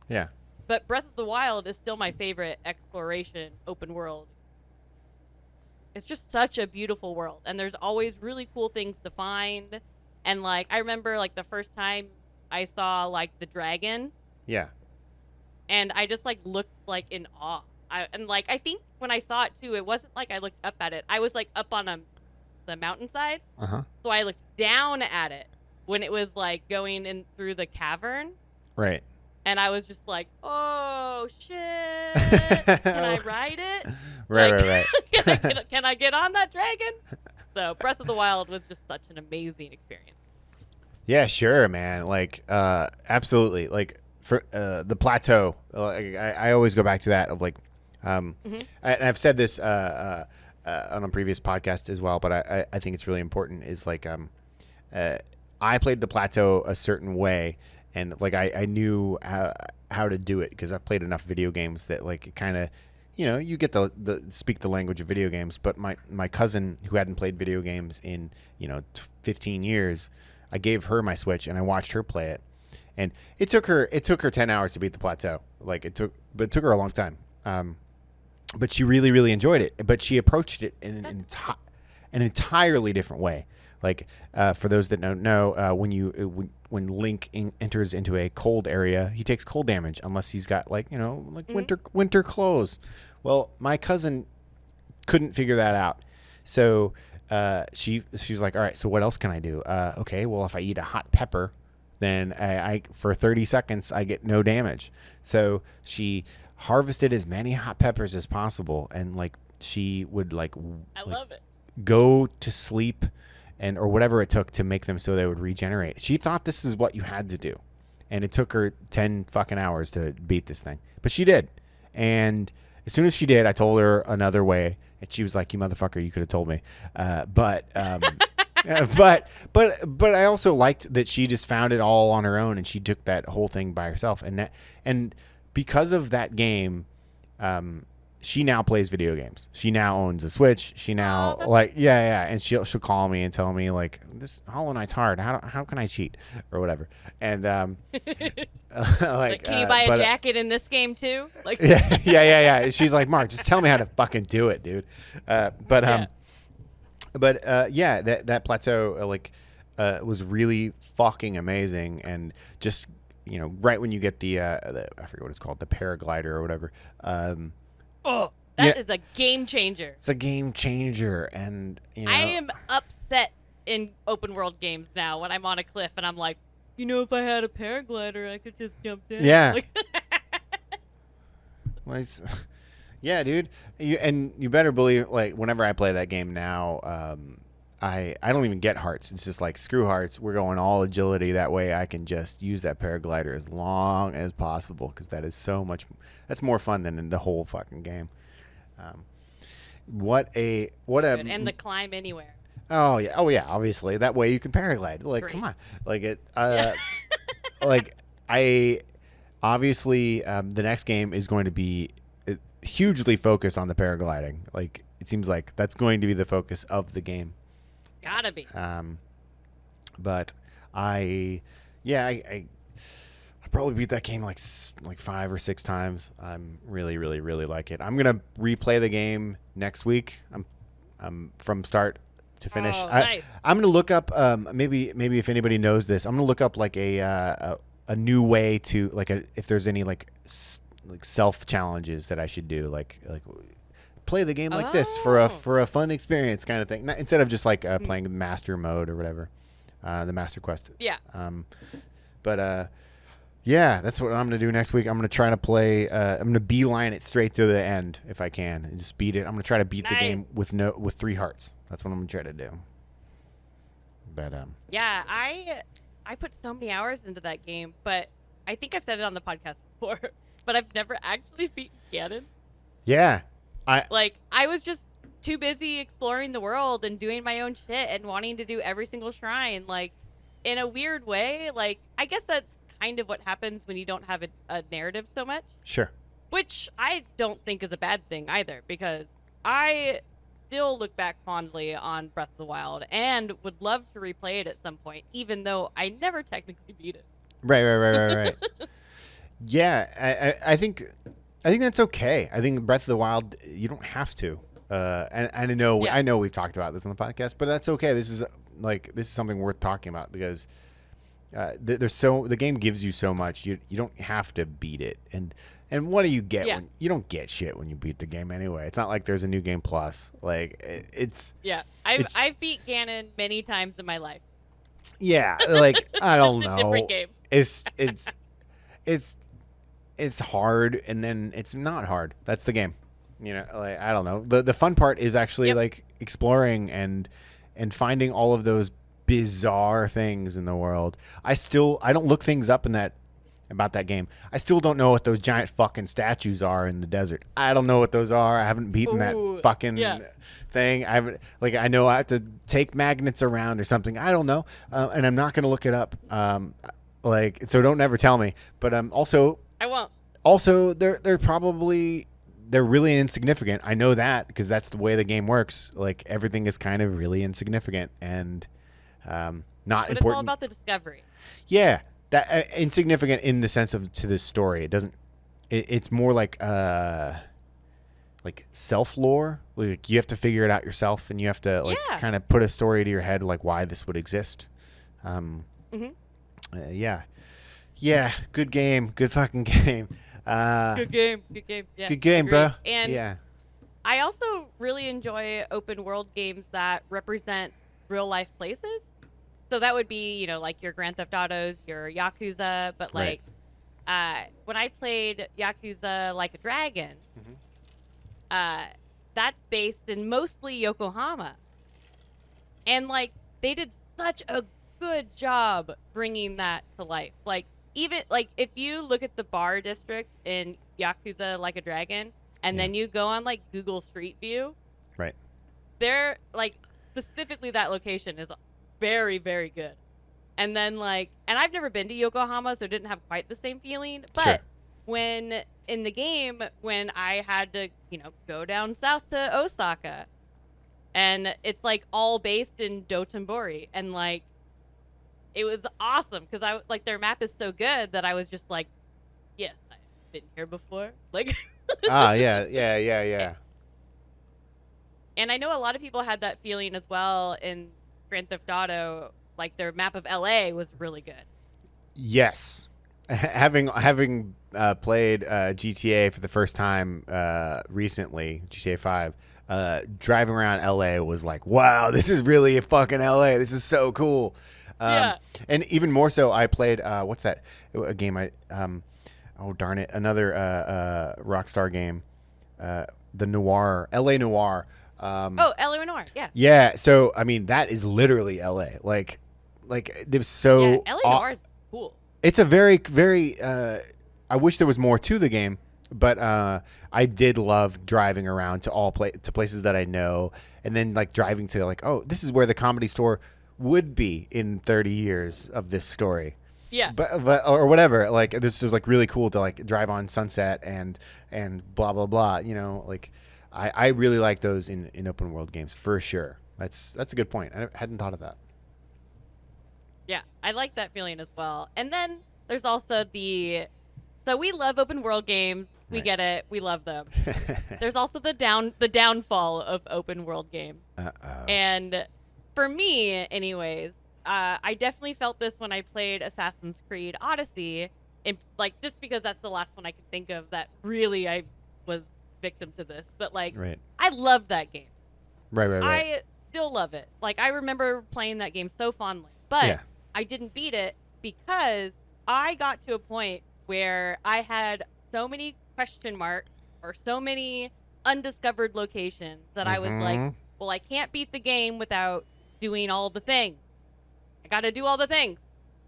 Yeah. But Breath of the Wild is still my favorite exploration open world. It's just such a beautiful world, and there's always really cool things to find. And I remember the first time I saw the dragon, Yeah. and I just looked in awe. I think when I saw it too, it wasn't I looked up at it. I was up on the mountainside. So I looked down at it when it was going in through the cavern. Right. And I was just oh shit! Can I ride it? Right. Can I get on that dragon? So Breath of the Wild was just such an amazing experience. Yeah, sure, man. Absolutely. For the plateau, I always go back to that of and I've said this on a previous podcast as well, but I think it's really important. Is I played the plateau a certain way. And I knew how to do it because I've played enough video games that it kind of, you get the speak the language of video games. But my cousin who hadn't played video games in 15 years, I gave her my Switch and I watched her play it, and it took her 10 hours to beat the plateau. It took her a long time. But she really, really enjoyed it. But she approached it in an entirely different way. For those that don't know, when Link enters into a cold area, he takes cold damage unless he's got winter clothes. Well, my cousin couldn't figure that out, so she was like, all right, so what else can I do? Okay, well, if I eat a hot pepper, then I for 30 seconds I get no damage. So she harvested as many hot peppers as possible, and she would I love it. Go to sleep. Or whatever it took to make them so they would regenerate. She thought this is what you had to do. And it took her 10 fucking hours to beat this thing. But she did. And as soon as she did, I told her another way. And she was like, you motherfucker, you could have told me. But I also liked that she just found it all on her own. And she took that whole thing by herself. And because of that game, she now plays video games. She now owns a Switch. She now and she'll call me and tell me this Hollow Knight's hard. How can I cheat or whatever? And can you buy a jacket in this game too? Yeah. She's like, Mark, just tell me how to fucking do it, dude. That plateau was really fucking amazing, and just right when you get the I forget what it's called, the paraglider or whatever. That is a game changer. It's a game changer, and I am upset in open world games now when I'm on a cliff and I'm like, if I had a paraglider, I could just jump down. Yeah. Yeah, dude. You better believe, whenever I play that game now, I don't even get hearts. It's just screw hearts. We're going all agility. That way I can just use that paraglider as long as possible, because that is that's more fun than in the whole fucking game. And the climb anywhere. Oh yeah, obviously. That way you can paraglide. Come on. obviously, the next game is going to be hugely focused on the paragliding. Like, it seems like that's going to be the focus of the game. Gotta be. But I probably beat that game like 5 or 6 times. I'm really, really, really like it. I'm gonna replay the game next week. I'm from start to finish. Oh, nice. I'm gonna look up maybe if anybody knows this. I'm gonna look up like a new way to if there's any like self challenges that I should do like play the game like this for a fun experience kind of thing. Instead of just like playing the master mode or whatever, the master quest. Yeah. Yeah, that's what I'm gonna do next week. I'm gonna try to play. I'm gonna beeline it straight to the end if I can and just beat it. I'm gonna try to beat the game with 3 hearts. That's what I'm gonna try to do. But yeah, I put so many hours into that game, but I think I've said it on the podcast before, but I've never actually beaten Ganon. Yeah, I was just too busy exploring the world and doing my own shit and wanting to do every single shrine. Like, in a weird way, like, I guess that's kind of what happens when you don't have a narrative so much. Sure. Which I don't think is a bad thing either, because I still look back fondly on Breath of the Wild and would love to replay it at some point, even though I never technically beat it. Right. Yeah, I think that's okay. I think Breath of the Wild, you don't have to. And I know we've talked about this on the podcast, but that's okay. This is something worth talking about because the game gives you so much. You don't have to beat it. And what do you get when you don't get shit when you beat the game anyway? It's not like there's a new game plus. Like it's I've beat Ganon many times in my life. Yeah, like I don't know. Different game. It's hard and then it's not hard. That's the game. You know, like I don't know. The fun part is actually like exploring and finding all of those bizarre things in the world. I don't look things up about that game. I still don't know what those giant fucking statues are in the desert. I don't know what those are. I haven't beaten that fucking thing. I know I have to take magnets around or something. I don't know. And I'm not going to look it up. So don't ever tell me. But also I won't. Also, they're really insignificant. I know that because that's the way the game works. Like everything is kind of really insignificant and not important. But it's all about the discovery. Yeah, that insignificant in the sense of to the story. It doesn't. It's more like self lore. Like you have to figure it out yourself, and you have to kind of put a story to your head, like why this would exist. Yeah. Good game. Good fucking game. Good game. Yeah, good game, bro. And I also really enjoy open world games that represent real life places. So that would be, like your Grand Theft Autos, your Yakuza, but when I played Yakuza Like a Dragon, that's based in mostly Yokohama. And they did such a good job bringing that to life. Even if you look at the bar district in Yakuza Like a Dragon and then you go on Google Street View, right, they're specifically that location is very, very good. And then and I've never been to Yokohama, so it didn't have quite the same feeling, but when in the game when I had to go down south to Osaka, and it's all based in Dotonbori, and it was awesome because I their map is so good that I was just yes, I've been here before. Yeah. And I know a lot of people had that feeling as well in Grand Theft Auto. Their map of LA was really good. Yes, having played GTA for the first time recently, GTA 5. Driving around LA was wow, this is really a fucking LA. This is so cool. And even more so, I played what's that? A game oh darn it, another Rockstar game, the Noir, LA Noir. LA Noir, yeah. Yeah, so I mean that is literally LA. It was so. Yeah, LA Noir is cool. It's a very, very. I wish there was more to the game, but I did love driving around to to places that I know, and then driving to oh, this is where the Comedy Store would be in 30 years of this story. Yeah. but or whatever. Like this is like really cool to like drive on Sunset and blah blah blah. You know, like I really like those in open world games for sure. That's a good point. I hadn't thought of that. Yeah, I like that feeling as well. And then there's also so we love open world games. We Right. get it. We love them. There's also the downfall of open world games. Uh-oh. And for me, anyways, I definitely felt this when I played Assassin's Creed Odyssey, and like just because that's the last one I can think of that really I was victim to this. But like, Right. I love that game. Right. I still love it. Like I remember playing that game so fondly, but Yeah. I didn't beat it because I got to a point where I had so many question marks or so many undiscovered locations that I was like, well, I can't beat the game without doing all the things. I got to do all the things.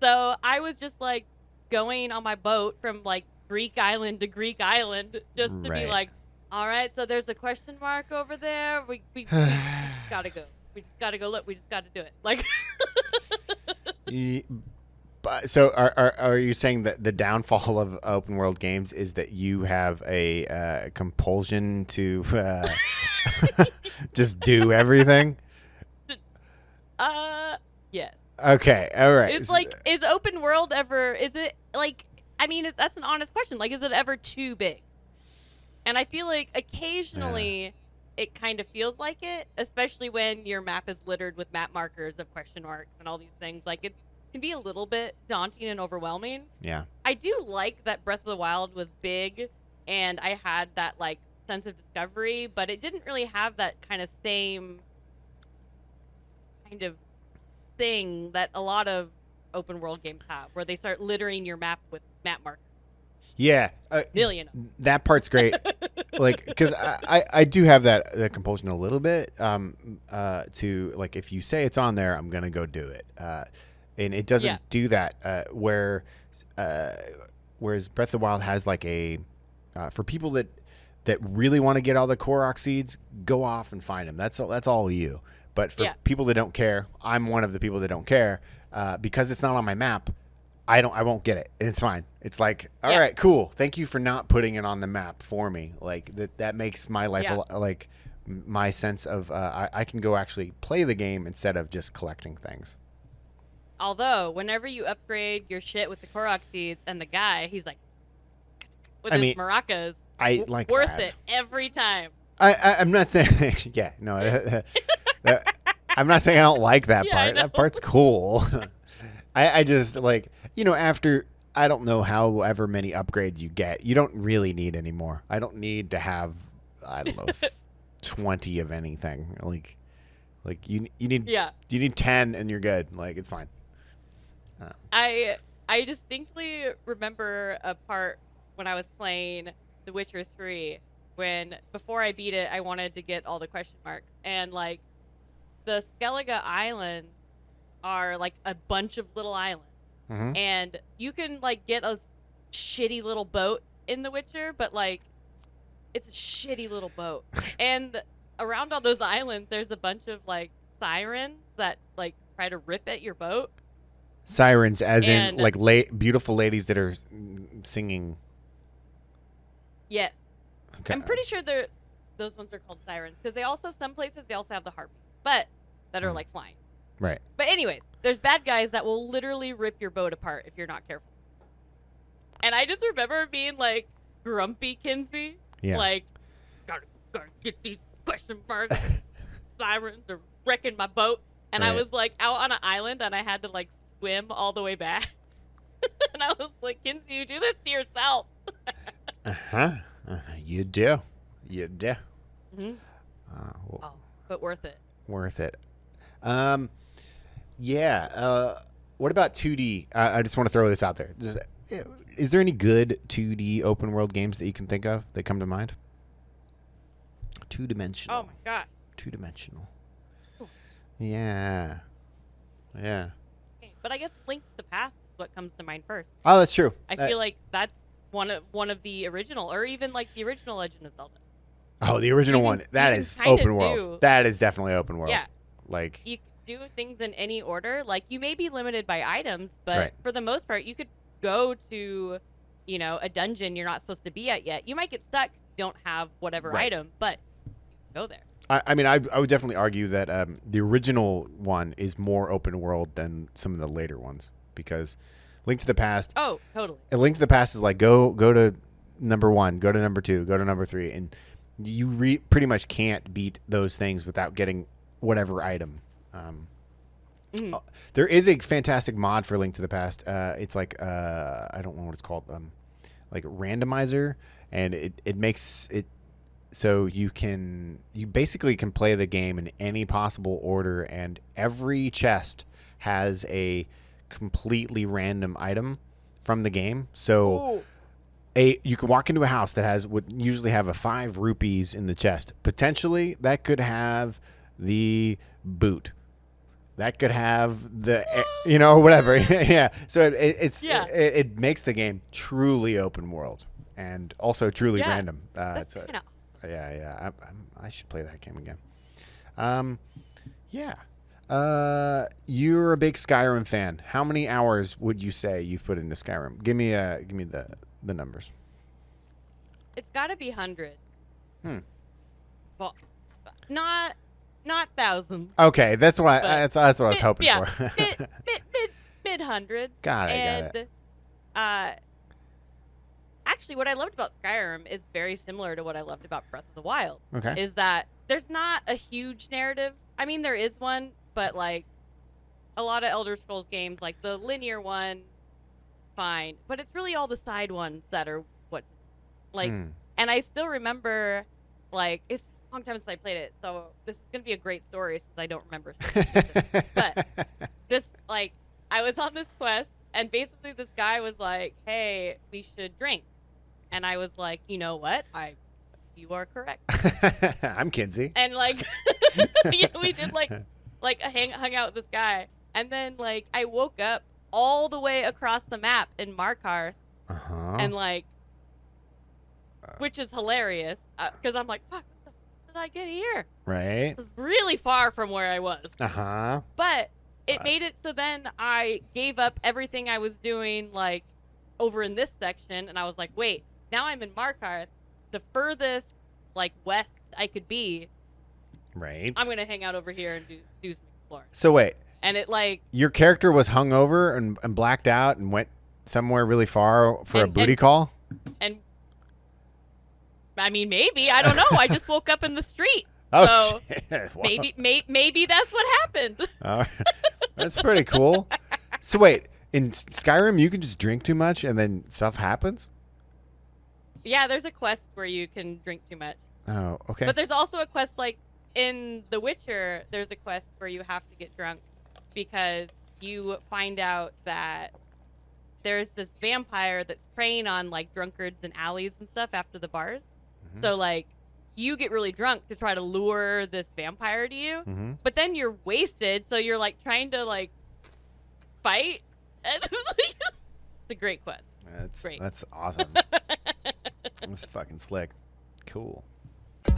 So I was just like going on my boat from like Greek island to Greek island just to be Right. like, all right, so there's a question mark over there. We gotta go. We just gotta go look. We just gotta do it. Like, So are you saying that the downfall of open world games is that you have a compulsion to just do everything? yes. Okay, all right. It's like, is open world ever? Is it like? I mean, that's an honest question. Like, is it ever too big? And I feel like occasionally it kind of feels like it, especially when your map is littered with map markers of question marks and all these things. Like, it can be a little bit daunting and overwhelming. Yeah. I do like that Breath of the Wild was big and I had that like sense of discovery, but it didn't really have that kind of same kind of thing that a lot of open world games have, where they start littering your map with map markers. Yeah. Million. That part's great. Like, because I do have that compulsion a little bit to, like, if you say it's on there, I'm going to go do it. And it doesn't do that whereas Breath of the Wild has, like, for people that really want to get all the Korok seeds, go off and find them. That's all you. But for people that don't care, I'm one of the people that don't care, because it's not on my map. I won't get it. It's fine. It's like, all right, cool. Thank you for not putting it on the map for me. Like that makes my life like my sense of I can go actually play the game instead of just collecting things. Although, whenever you upgrade your shit with the Korok seeds and the guy, he's like, with his maracas, I like worth that. it every time. I'm not saying, I'm not saying I don't like that Yeah, I part. know. That part's cool. I just like, after I don't know however many upgrades you get, you don't really need any more. I don't need to have, I don't know, 20 of anything. Like you need 10 and you're good. Like, it's fine. I distinctly remember a part when I was playing The Witcher 3 when before I beat it, I wanted to get all the question marks, and like the Skellige Islands are like a bunch of little islands, and you can like get a shitty little boat in The Witcher, but like it's a shitty little boat, and around all those islands there's a bunch of like sirens that like try to rip at your boat. Sirens, as in like beautiful ladies that are singing. Yes. Okay. I'm pretty sure those ones are called sirens because some places they also have the harpies, but that are like flying. Right. But anyways, there's bad guys that will literally rip your boat apart if you're not careful. And I just remember being like grumpy Kinsey, like gotta get these question marks. Sirens are wrecking my boat, and I was like out on an island and I had to like swim all the way back. And I was like, Kinsey, you do this to yourself. You do. Mm-hmm. But worth it. Worth it. What about 2D? I just want to throw this out there. Is there any good 2D open world games that you can think of that come to mind? 2-dimensional. Oh my gosh. 2-dimensional. Yeah. Okay, but I guess Link to the Past is what comes to mind first. Oh, that's true. I feel like that's one of the original, or even like the original Legend of Zelda. Oh, the original one. That is open world. That is definitely open world. Yeah. Like do things in any order. Like, you may be limited by items, but Right. for the most part, you could go to, a dungeon you're not supposed to be at yet. You might get stuck, don't have whatever Right. item, but go there. I mean, I would definitely argue that the original one is more open world than some of the later ones, because Link to the Past. Oh, totally. A Link to the Past is like go to number 1, go to number 2, go to number 3, and you pretty much can't beat those things without getting whatever item. There is a fantastic mod for Link to the Past. It's like I don't know what it's called, like randomizer, and it makes it so you basically can play the game in any possible order, and every chest has a completely random item from the game. So you can walk into a house that would usually have a 5 rupees in the chest. Potentially that could have the boot. That could have the, whatever. Yeah. So it makes the game truly open world and also truly random. That's kind of Yeah. I should play that game again. Yeah. You're a big Skyrim fan. How many hours would you say you've put into Skyrim? Give me the numbers. It's got to be 100. Well, not thousands. Okay, that's what that's what I was hoping for. mid hundreds. Got it. And actually, what I loved about Skyrim is very similar to what I loved about Breath of the Wild. Okay. Is that there's not a huge narrative. I mean, there is one, but like a lot of Elder Scrolls games, like the linear one, fine. But it's really all the side ones that are what's like. And I still remember, like, it's a long time since I played it, so this is gonna be a great story since I don't remember. But this, like, I was on this quest, and basically this guy was like, "Hey, we should drink," and I was like, "You know what? You are correct." I'm Kinsey. And like, we did like hung out with this guy, and then like I woke up all the way across the map in Markarth, and like, which is hilarious because I'm like, "Fuck, what the fuck did I get here?" Right. It's really far from where I was. But it made it so then I gave up everything I was doing like over in this section, and I was like, "Wait, now I'm in Markarth, the furthest like west I could be. Right. I'm gonna hang out over here and do some exploring." So wait. And it like your character was hungover and blacked out and went somewhere really far for a booty call? And I mean, maybe, I don't know. I just woke up in the street. Oh, so shit. Wow. maybe that's what happened. That's pretty cool. So wait, in Skyrim you can just drink too much and then stuff happens? Yeah, there's a quest where you can drink too much. Oh, okay. But there's also a quest like in The Witcher, there's a quest where you have to get drunk because you find out that there's this vampire that's preying on like drunkards and alleys and stuff after the bars. So like you get really drunk to try to lure this vampire to you, but then you're wasted, so you're like trying to like fight. It's a great quest. That's awesome. That's fucking slick. Cool.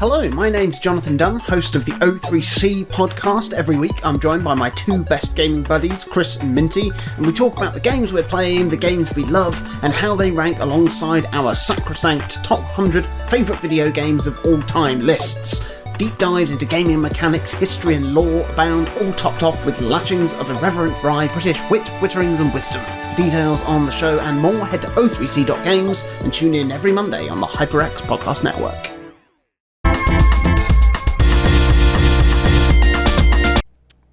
Hello, my name's Jonathan Dunn, host of the O3C podcast. Every week I'm joined by my two best gaming buddies, Chris and Minty, and we talk about the games we're playing, the games we love, and how they rank alongside our sacrosanct top 100 favourite video games of all time lists. Deep dives into gaming mechanics, history and lore abound, all topped off with lashings of irreverent wry British wit, witterings and wisdom. For details on the show and more, head to o3c.games and tune in every Monday on the HyperX Podcast Network.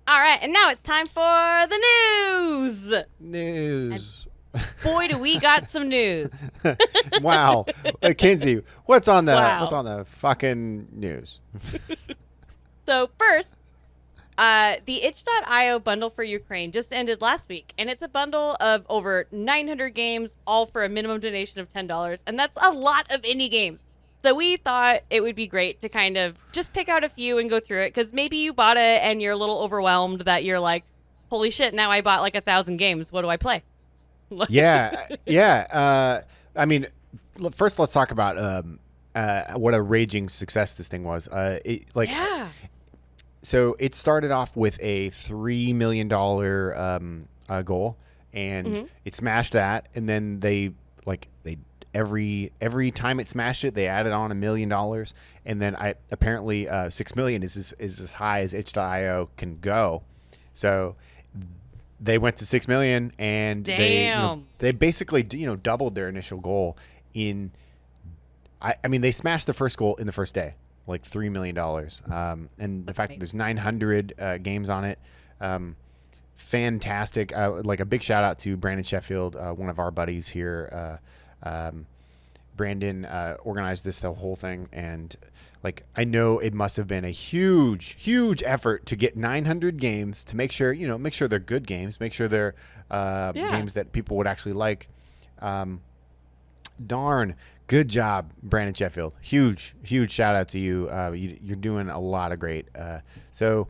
All right, and now it's time for the news. News. And boy, do we got some news. Wow. Kinsey, what's on the Wow. what's on the fucking news? So first, the itch.io bundle for Ukraine just ended last week, and it's a bundle of over 900 games, all for a minimum donation of $10, and that's a lot of indie games. So we thought it would be great to kind of just pick out a few and go through it, because maybe you bought it and you're a little overwhelmed that you're like, holy shit, now I bought like 1,000 games. What do I play? Yeah. I mean, first let's talk about what a raging success this thing was. Yeah. So it started off with a $3 million goal, and it smashed that. And then they every time it smashed it, they added on $1 million. And then apparently 6 million is as high as itch.io can go. So they went to 6 million, and they basically doubled their initial goal in. I mean, they smashed the first goal in the first day, like $3 million. And the fact that there's 900 games on it, fantastic. Like a big shout out to Brandon Sheffield, one of our buddies here. Brandon organized the whole thing, and like I know it must have been a huge effort to get 900 games to make sure they're good games, make sure they're games that people would actually like. Darn good job, Brandon Sheffield. Huge shout out to you. You're doing a lot of great. So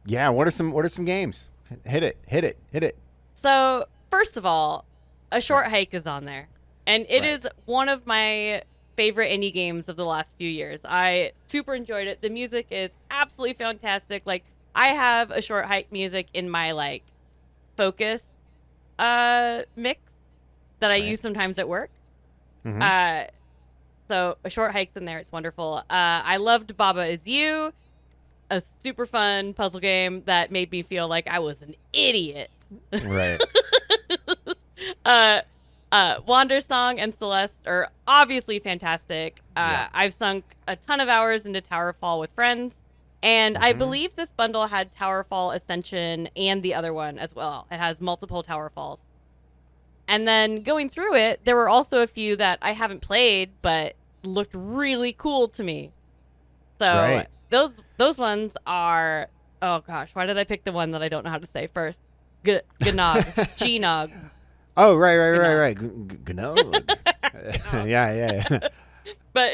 yeah, what are some games? Hit it. So first of all, A Short Hike is on there, and it is one of my favorite indie games of the last few years. I super enjoyed it. The music is absolutely fantastic. Like, I have A Short Hike music in my like focus mix that I use sometimes at work. So A Short Hike's in there. It's wonderful. I loved Baba Is You, a super fun puzzle game that made me feel like I was an idiot. Right. Wander Song and Celeste are obviously fantastic. I've sunk a ton of hours into Towerfall with friends, and I believe this bundle had Towerfall Ascension and the other one as well. It has multiple Towerfalls. And then going through it, there were also a few that I haven't played but looked really cool to me. So those ones are, oh gosh, why did I pick the one that I don't know how to say first? Gnog. Gnog. Oh, right. Gnog. Yeah. But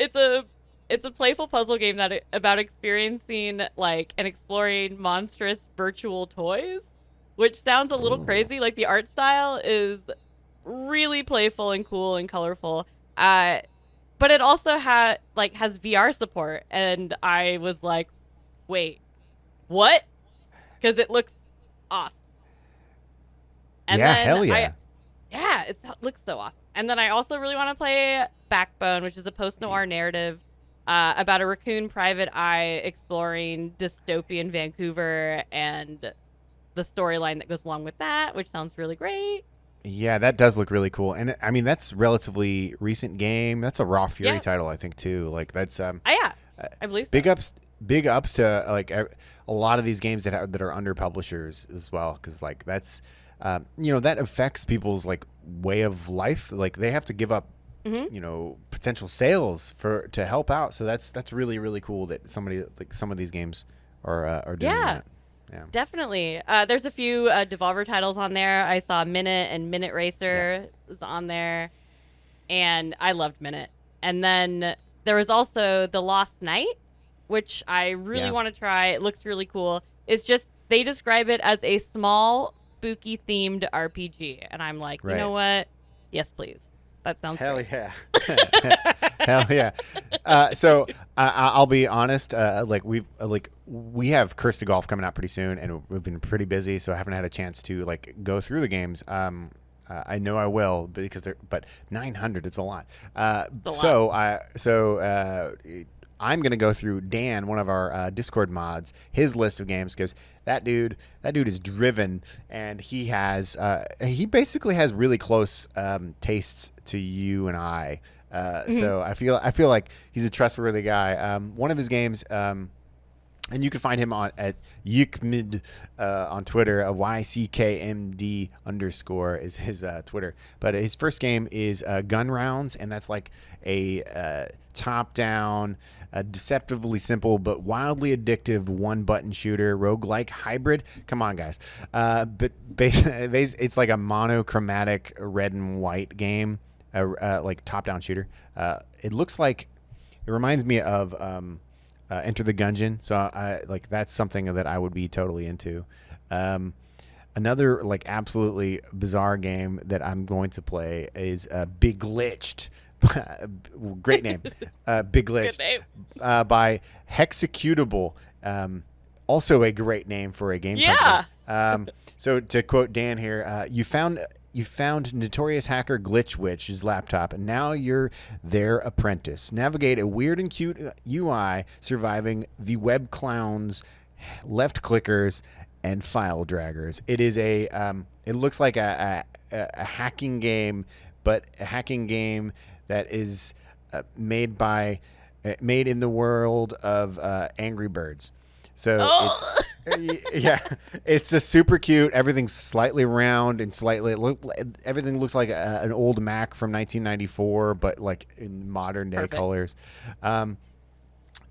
it's a playful puzzle game about experiencing like and exploring monstrous virtual toys, which sounds a little crazy. Like the art style is really playful and cool and colorful. But it also has VR support, and I was like, wait, what? Because it looks awesome. And hell yeah. It looks so awesome. And then I also really want to play Backbone, which is a post-noir narrative about a raccoon private eye exploring dystopian Vancouver and the storyline that goes along with that, which sounds really great. Yeah, that does look really cool. And I mean, that's relatively recent game. That's a Raw Fury title, I think, too. Like that's I believe so. Big ups to like a lot of these games that are under publishers as well, because like that's that affects people's like way of life. Like they have to give up potential sales to help out. So that's really, really cool that some of these games are doing that. Yeah, definitely. There's a few Devolver titles on there. I saw Minute and Minute Racer is on there, and I loved Minute. And then there was also The Lost Night, which I really want to try. It looks really cool. It's just they describe it as a small, spooky themed RPG, and I'm like, you know what? Yes, please. That sounds great. Yeah. Hell yeah. So I'll be honest. We have Curse to Golf coming out pretty soon, and we've been pretty busy, so I haven't had a chance to like go through the games. I know I will but 900 it's a lot. I'm gonna go through Dan, one of our Discord mods, his list of games, because that dude is driven, and he basically has really close tastes to you and I. So I feel like he's a trustworthy guy. One of his games, and you can find him at Yikmid on Twitter. YCKMD _ is his Twitter. But his first game is Gun Rounds, and that's like a top-down, deceptively simple but wildly addictive one-button shooter roguelike hybrid. Come on, guys. But it's like a monochromatic red and white game, like top-down shooter. It reminds me of Enter the Gungeon, so that's something that I would be totally into. Another like absolutely bizarre game that I'm going to play is Big Glitched. Great name. Big Glitched. Good name. By Hexecutable. Also a great name for a game company. So to quote Dan here, you found notorious hacker Glitch Witch's laptop, and now you're their apprentice. Navigate a weird and cute UI, surviving the web clowns, left clickers, and file draggers. It is it looks like a hacking game, but a hacking game that is made in the world of Angry Birds. So it's just super cute. Everything's slightly round and everything looks like an old Mac from 1994, but like in modern day colors.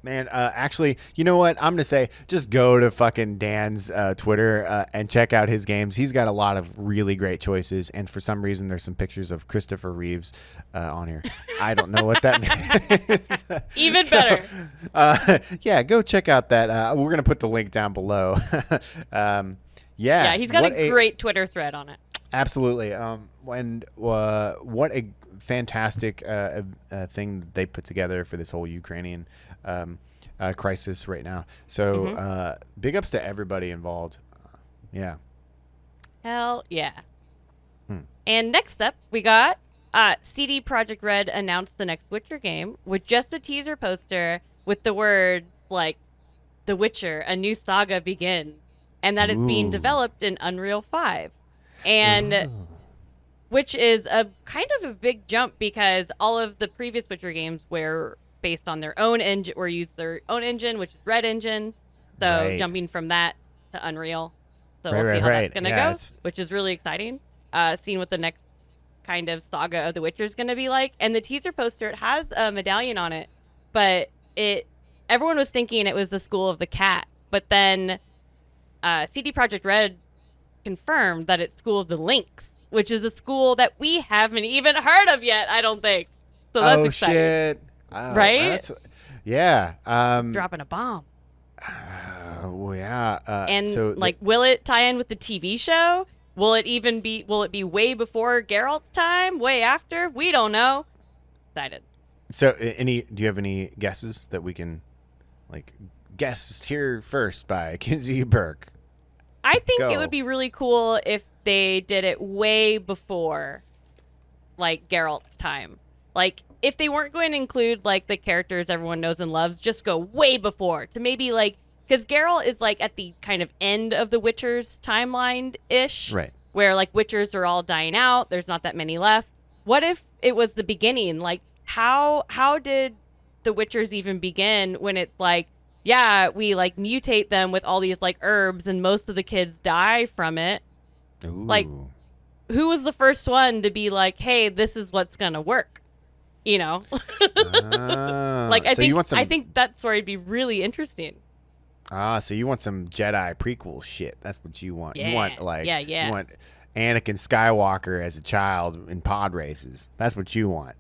Man, actually, you know what? I'm going to say just go to fucking Dan's Twitter and check out his games. He's got a lot of really great choices, and for some reason, there's some pictures of Christopher Reeves on here. I don't know what that means. Even better. Yeah, go check out that. We're going to put the link down below. Yeah, he's got a great Twitter thread on it. Absolutely. And what a fantastic thing that they put together for this whole Ukrainian crisis right now. So big ups to everybody involved. Yeah. Hell yeah. And next up, we got CD Projekt Red announced the next Witcher game with just a teaser poster with the word like The Witcher, a new saga begins, and that it's being developed in Unreal 5. And which is a kind of a big jump because all of the previous Witcher games were based on their own engine, or used their own engine, which is Red Engine. So jumping from that to Unreal. So we'll see how that's going to go, which is really exciting. Seeing what the next kind of saga of The Witcher is going to be like. And the teaser poster, it has a medallion on it, but everyone was thinking it was the School of the Cat. But then CD Projekt Red confirmed that it's School of the Lynx, which is a school that we haven't even heard of yet, I don't think. So that's exciting. Shit. Right? Dropping a bomb. And so will it tie in with the TV show? Will it be way before Geralt's time? Way after? We don't know. Excited. So do you have any guesses that we can guess here first by Kinsey Burke? I think it would be really cool if they did it way before Geralt's time. If they weren't going to include the characters everyone knows and loves, just go way before to maybe because Geralt is at the kind of end of the Witcher's timeline ish, right? Where Witchers are all dying out. There's not that many left. What if it was the beginning? How did the Witchers even begin when it's we mutate them with all these herbs and most of the kids die from it? Ooh. Who was the first one to be hey, this is what's gonna work? I think that's where it'd be really interesting. So you want some Jedi prequel shit? That's what you want. Yeah. You want you want Anakin Skywalker as a child in pod races. That's what you want.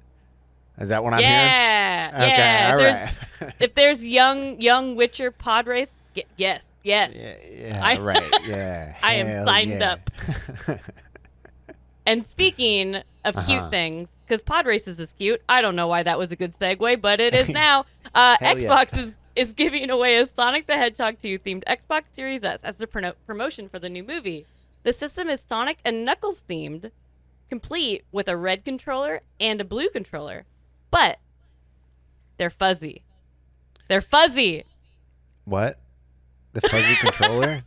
Is that what I'm hearing? Yeah. Okay. All right. If there's young Witcher pod race, yes. Yeah. Right. Yeah. I am signed up. And speaking of cute things, because pod races is cute. I don't know why that was a good segue, but it is now. Xbox is giving away a Sonic the Hedgehog 2 themed Xbox Series S as a promotion for the new movie. The system is Sonic and Knuckles themed, complete with a red controller and a blue controller. But they're fuzzy. What? The fuzzy controller?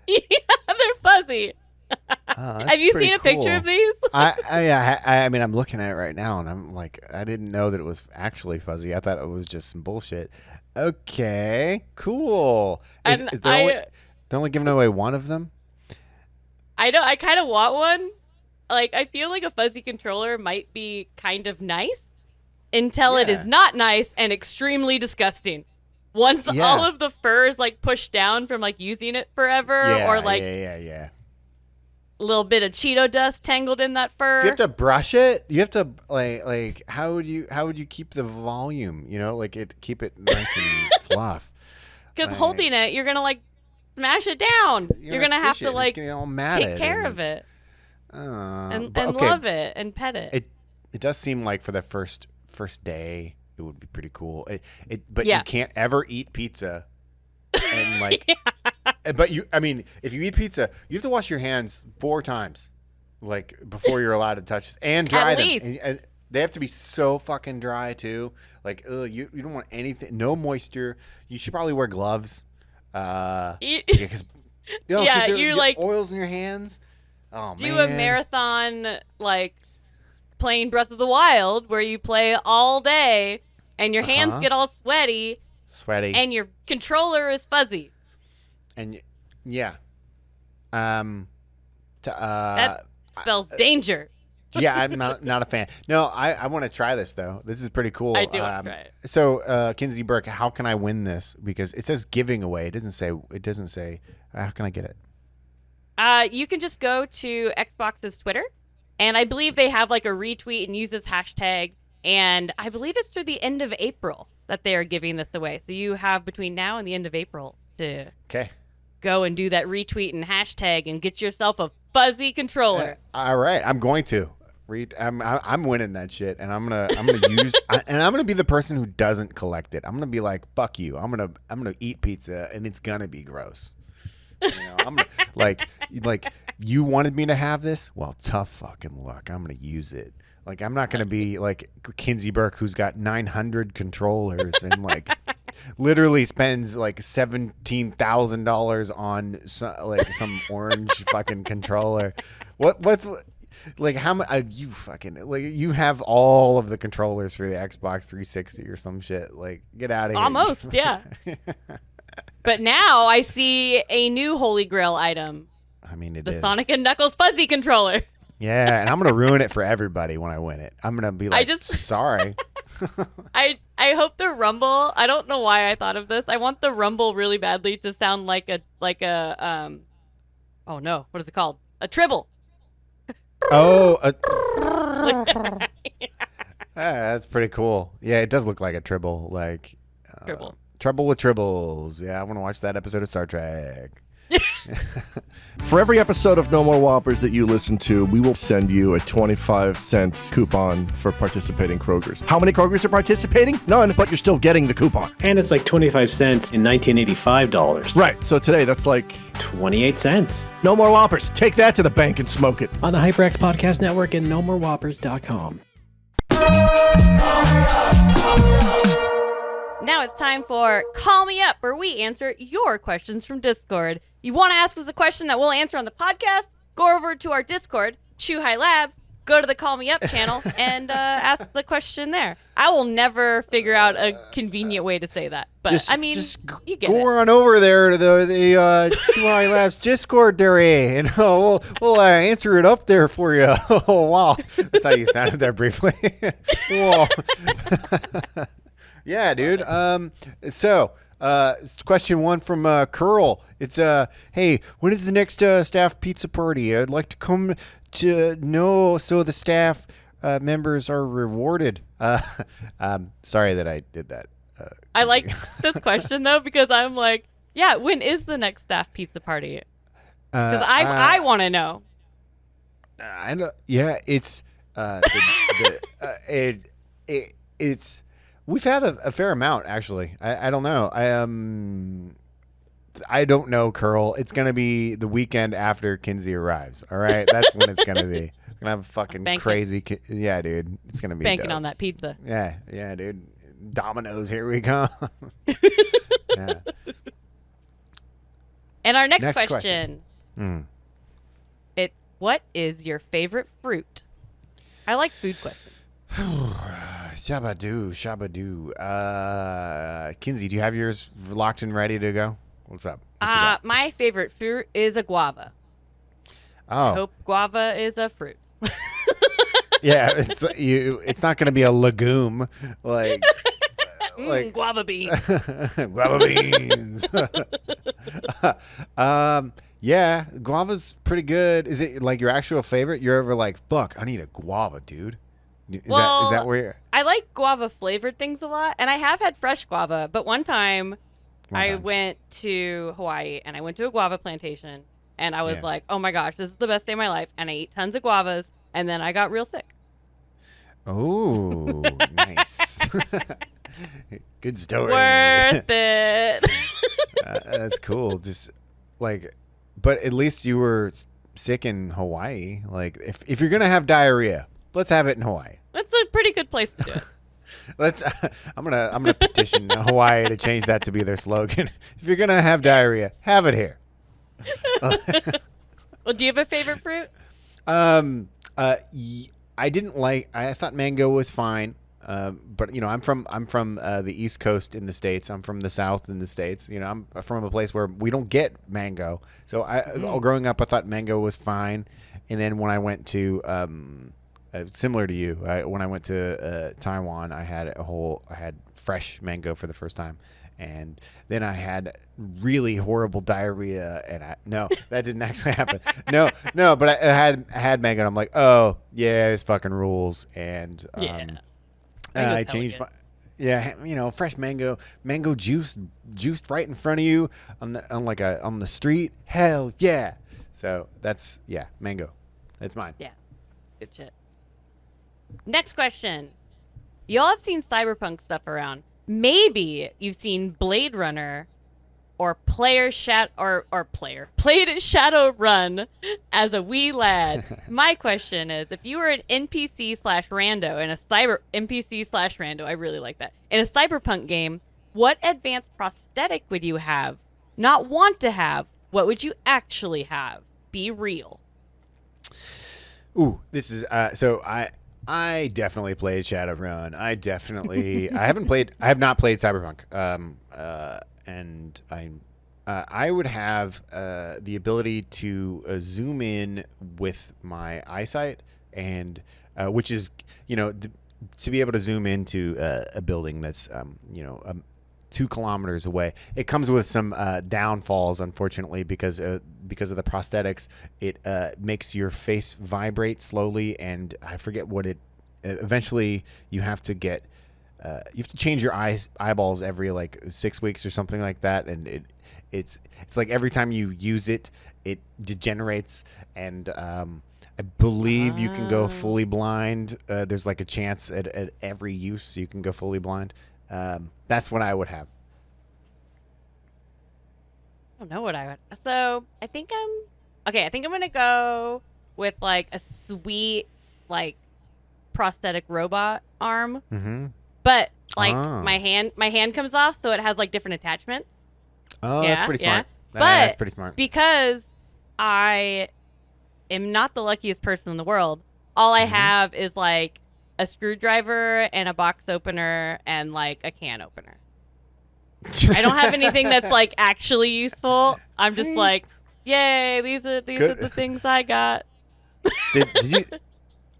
Yeah, they're fuzzy. Have you seen a picture of these? I mean, I'm looking at it right now, and I'm I didn't know that it was actually fuzzy. I thought it was just some bullshit. Okay, cool. They're only giving away one of them? I know. I kind of want one. I feel like a fuzzy controller might be kind of nice until it is not nice and extremely disgusting. Once all of the fur is pushed down from using it forever, or a little bit of Cheeto dust tangled in that fur. Do you have to brush it? You have to how would you keep the volume? Keep it nice and fluff. Because holding it, you're gonna smash it down. You're gonna have to take care of it and love it and pet it. It does seem for the first day it would be pretty cool. But you can't ever eat pizza and But if you eat pizza, you have to wash your hands 4 times, like before you're allowed to touch it, and dry At them. least. And they have to be so fucking dry too. Like, you don't want anything, no moisture. You should probably wear gloves. Because you're like oils in your hands. Oh do man. a marathon like playing Breath of the Wild where you play all day and your hands get all sweaty, and your controller is fuzzy. And yeah, that spells danger. Yeah, I'm not a fan. No, I want to try this though. This is pretty cool. I do want to try it. So, Kinsey, Burke, how can I win this? Because it says giving away. It doesn't say. How can I get it? You can just go to Xbox's Twitter, and I believe they have like a retweet and use this hashtag. And I believe it's through the end of April that they are giving this away. So you have between now and the end of April to go and do that retweet and hashtag and get yourself a fuzzy controller. All right, I'm going to. I'm winning that shit, and I'm gonna use and I'm gonna be the person who doesn't collect it. I'm gonna be like, fuck you. I'm gonna eat pizza, and it's gonna be gross. You know, I'm like you wanted me to have this. Well, tough fucking luck. I'm gonna use it. Like, I'm not gonna be like Kinsey Burke, who's got 900 controllers and like literally spends like $17,000 on some orange fucking controller. What's like how much you fucking like you have all of the controllers for the Xbox 360 or some shit. Like, get out of here. Almost, yeah. But now I see a new Holy Grail item. I mean, the Sonic and Knuckles fuzzy controller. Yeah, and I'm gonna ruin it for everybody when I win it. I'm gonna be like, sorry. I hope the rumble. I don't know why I thought of this. I want the rumble really badly to sound like a oh no, what is it called? A tribble. Oh, that's pretty cool. Yeah, it does look like a tribble, like tribble. Trouble with Tribbles. Yeah, I want to watch that episode of Star Trek. For every episode of No More Whoppers that you listen to, we will send you a 25-cent coupon for participating Krogers. How many Krogers are participating? None, but you're still getting the coupon. And it's like 25 cents in $1985. Right, so today that's like 28 cents. No More Whoppers. Take that to the bank and smoke it. On the HyperX Podcast Network and NoMoreWhoppers.com. Now it's time for Call Me Up, where we answer your questions from Discord. You want to ask us a question that we'll answer on the podcast? Go over to our Discord, Chew High Labs, go to the Call Me Up channel, and ask the question there. I will never figure out a convenient way to say that, but you get it. Go on over there to the Chew High Labs Discord there, and we'll answer it up there for you. Oh, wow. That's how you sounded there briefly. Whoa. Yeah, dude. So, question 1 from Curl. It's hey, when is the next staff pizza party? I'd like to come to know so the staff members are rewarded. Sorry that I did that. I like this question though because I'm like, yeah, when is the next staff pizza party? Because I want to know. I know. Yeah, it's it's. We've had a fair amount, actually. I don't know. I don't know, Curl. It's going to be the weekend after Kinsey arrives, all right? That's when it's going to be. We're going to have a fucking crazy... Yeah, dude. It's going to be banking dope. on that pizza. Yeah, dude. Domino's, here we go. Yeah. And our next question. It's, what is your favorite fruit? I like food questions. Shabadoo. Kinsey, do you have yours locked and ready to go? What's up? My favorite fruit is a guava. Oh. I hope guava is a fruit. Yeah, it's not going to be a legume like guava bean. Guava beans. Yeah, guava's pretty good. Is it like your actual favorite? You're ever like, fuck, I need a guava, dude? Is that where you're... I like guava flavored things a lot, and I have had fresh guava, but one time I went to Hawaii and I went to a guava plantation and I was like, oh my gosh, this is the best day of my life, and I ate tons of guavas and then I got real sick. Oh, nice. Good story. Worth it. That's cool. Just but at least you were sick in Hawaii. Like, if you're gonna have diarrhea, let's have it in Hawaii. That's a pretty good place to do it. I'm gonna petition Hawaii to change that to be their slogan. If you're gonna have diarrhea, have it here. Well, do you have a favorite fruit? I didn't like. I thought mango was fine. But I'm from the East Coast in the States. I'm from the South in the States. I'm from a place where we don't get mango. So growing up, I thought mango was fine. And then when I went to similar to you, when I went to Taiwan, I had fresh mango for the first time. And then I had really horrible diarrhea, and no, that didn't actually happen. No, but I had mango, and I'm like, oh yeah, this fucking rules. And I changed my fresh mango juiced right in front of you on the street. Hell yeah! So that's mango. That's mine. Yeah, good shit. Next question. Y'all have seen cyberpunk stuff around. Maybe you've seen Blade Runner or played Shadowrun as a wee lad. My question is, if you were an NPC/rando in a NPC/rando, I really like that. In a cyberpunk game, what advanced prosthetic would you have? Not want to have. What would you actually have? Be real. Ooh, this is so I definitely played Shadowrun. I have not played Cyberpunk. And I would have the ability to zoom in with my eyesight, and which is to be able to zoom into a building that's 2 kilometers away. It comes with some downfalls, unfortunately, because of the prosthetics. It makes your face vibrate slowly, and I forget what it. Eventually, you have to change your eyeballs every 6 weeks or something like that, and it's like every time you use it, it degenerates, and I believe you can go fully blind. There's a chance at every use you can go fully blind. That's what I would have. I don't know what I would. So I think I'm gonna go with a sweet prosthetic robot arm. Mm-hmm. But my hand comes off, so it has different attachments. Oh, that's pretty smart. But that's pretty smart. Because I am not the luckiest person in the world, all I have is a screwdriver and a box opener and a can opener. I don't have anything that's actually useful. I'm just yay, these are the things I got. Did you?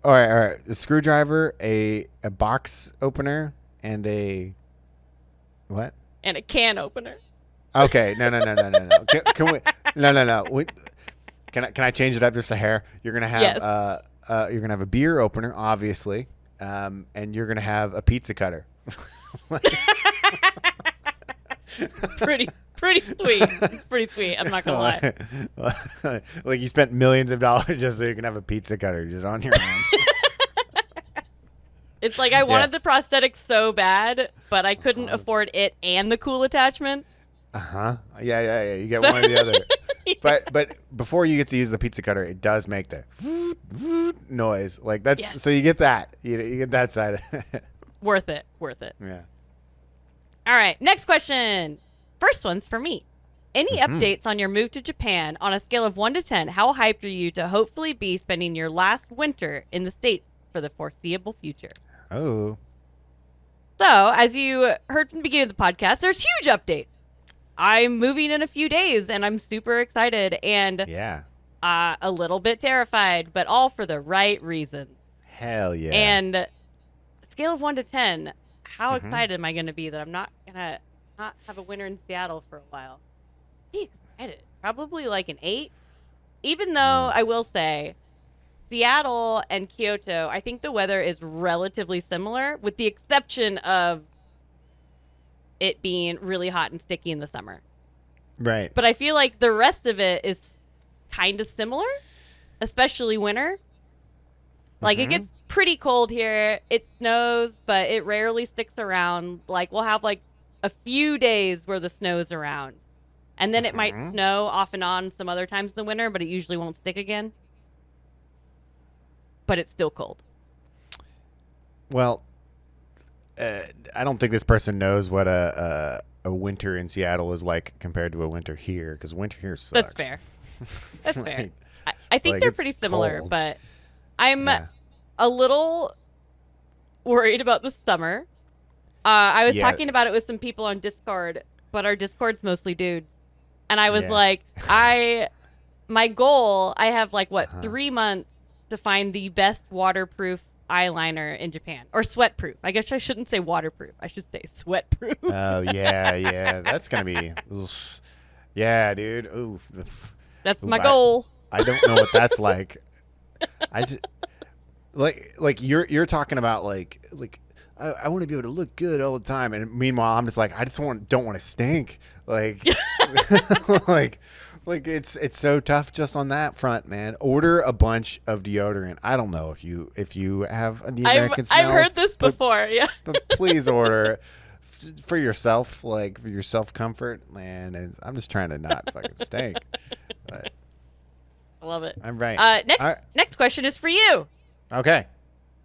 All right. A screwdriver, a box opener, and a what? And a can opener. Okay, no. Can we? No. Can I change it up just a hair? You're gonna have you're gonna have a beer opener, obviously, and you're gonna have a pizza cutter. Pretty sweet. It's pretty sweet. I'm not gonna lie. You spent millions of dollars just so you can have a pizza cutter just on your own. It's I wanted the prosthetic so bad, but I couldn't afford it and the cool attachment. Yeah. You get one or the other. Yeah. But before you get to use the pizza cutter, it does make the noise. So you get that. You get that side of it. Worth it. Yeah. All right, next question. First one's for me. Any updates on your move to Japan? On a scale of 1 to 10, how hyped are you to hopefully be spending your last winter in the States for the foreseeable future? Oh. So, as you heard from the beginning of the podcast, there's huge updates. I'm moving in a few days, and I'm super excited and a little bit terrified, but all for the right reason. Hell yeah. And scale of 1 to 10, how excited am I going to be that I'm not going to not have a winter in Seattle for a while? Be excited. Probably an 8. Even though I will say Seattle and Kyoto, I think the weather is relatively similar, with the exception of it being really hot and sticky in the summer. Right. But I feel like the rest of it is kind of similar, especially winter. It gets pretty cold here. It snows, but it rarely sticks around. We'll have a few days where the snow's around. And then it might snow off and on some other times in the winter, but it usually won't stick again. But it's still cold. Well, I don't think this person knows what a winter in Seattle is like compared to a winter here, because winter here sucks. That's fair. That's Like- fair. I think like, they're it's pretty similar, cold. but I'm Yeah. a little worried about the summer. I was Yeah. talking about it with some people on Discord, but our Discord's mostly dudes. And I was Yeah. like, my goal, I have 3 months to find the best waterproof eyeliner in Japan, or sweatproof. I guess I shouldn't say waterproof. I should say sweatproof. Oh, yeah. That's going to be... oof. Yeah, dude. Oof. That's Ooh, my goal. I don't know what that's like. I just... Like you're talking about like I want to be able to look good all the time, and meanwhile I'm just like I just don't want to stink. Like like it's so tough just on that front, man. Order a bunch of deodorant. I don't know if you have the American smells. I've heard this before. Yeah. But please order for yourself, like for your self comfort, man. And I'm just trying to not fucking stink. But I love it. I'm right. Next question is for you. Okay.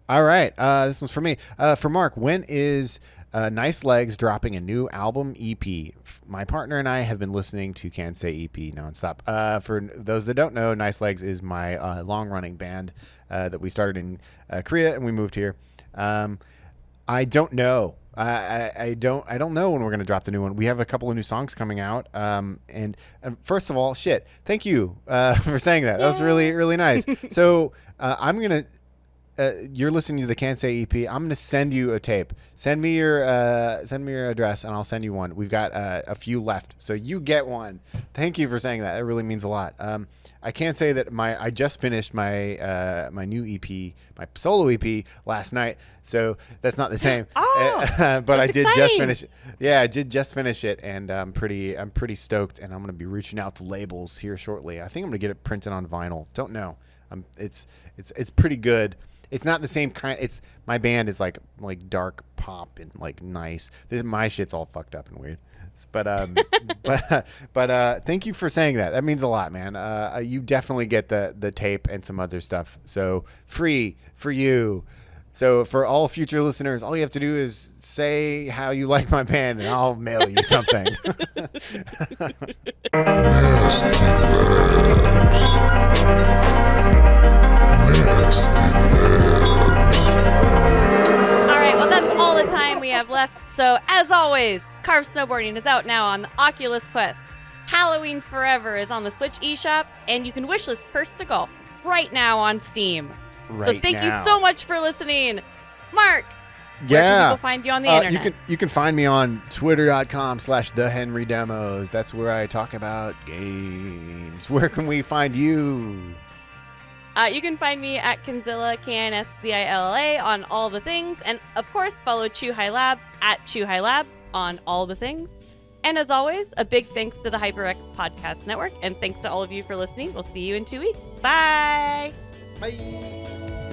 All right. This one's for me. For Mark, when is Nice Legs dropping a new album EP? My partner and I have been listening to Kinsey EP nonstop. For those that don't know, Nice Legs is my long-running band that we started in Korea and we moved here. I don't know. I don't know when we're gonna drop the new one. We have a couple of new songs coming out. And first of all, thank you for saying that. That was really, really nice. So I'm gonna. You're listening to the Kinsey EP. I'm gonna send you a tape. Send me your address, and I'll send you one. We've got a few left, so you get one. Thank you for saying that. It really means a lot. I can't say that I just finished my my new EP, my solo EP last night, so that's not the same. But I did just finish it. Yeah, I did just finish it, and I'm pretty stoked. And I'm gonna be reaching out to labels here shortly. I think I'm gonna get it printed on vinyl. Don't know. It's pretty good. It's not the same kind. It's my band is like dark pop and like nice. My shit's all fucked up and weird. But thank you for saying that. That means a lot, man. You definitely get the tape and some other stuff. So free for you. So for all future listeners, all you have to do is say how you like my band, and I'll mail you something. All right, well, that's all the time we have left. So, as always, Carve Snowboarding is out now on the Oculus Quest. Halloween Forever is on the Switch eShop, and you can wishlist Curse to Golf right now on Steam. So thank you so much for listening. Mark, where can people find you on the internet? You can find me on twitter.com/thehenrydemos. That's where I talk about games. Where can we find you? You can find me at Kinzilla, Kinszilla, on all the things. And, of course, follow Chuhai Labs at Chuhai Labs on all the things. And, as always, a big thanks to the HyperX Podcast Network. And thanks to all of you for listening. We'll see you in 2 weeks. Bye. Bye.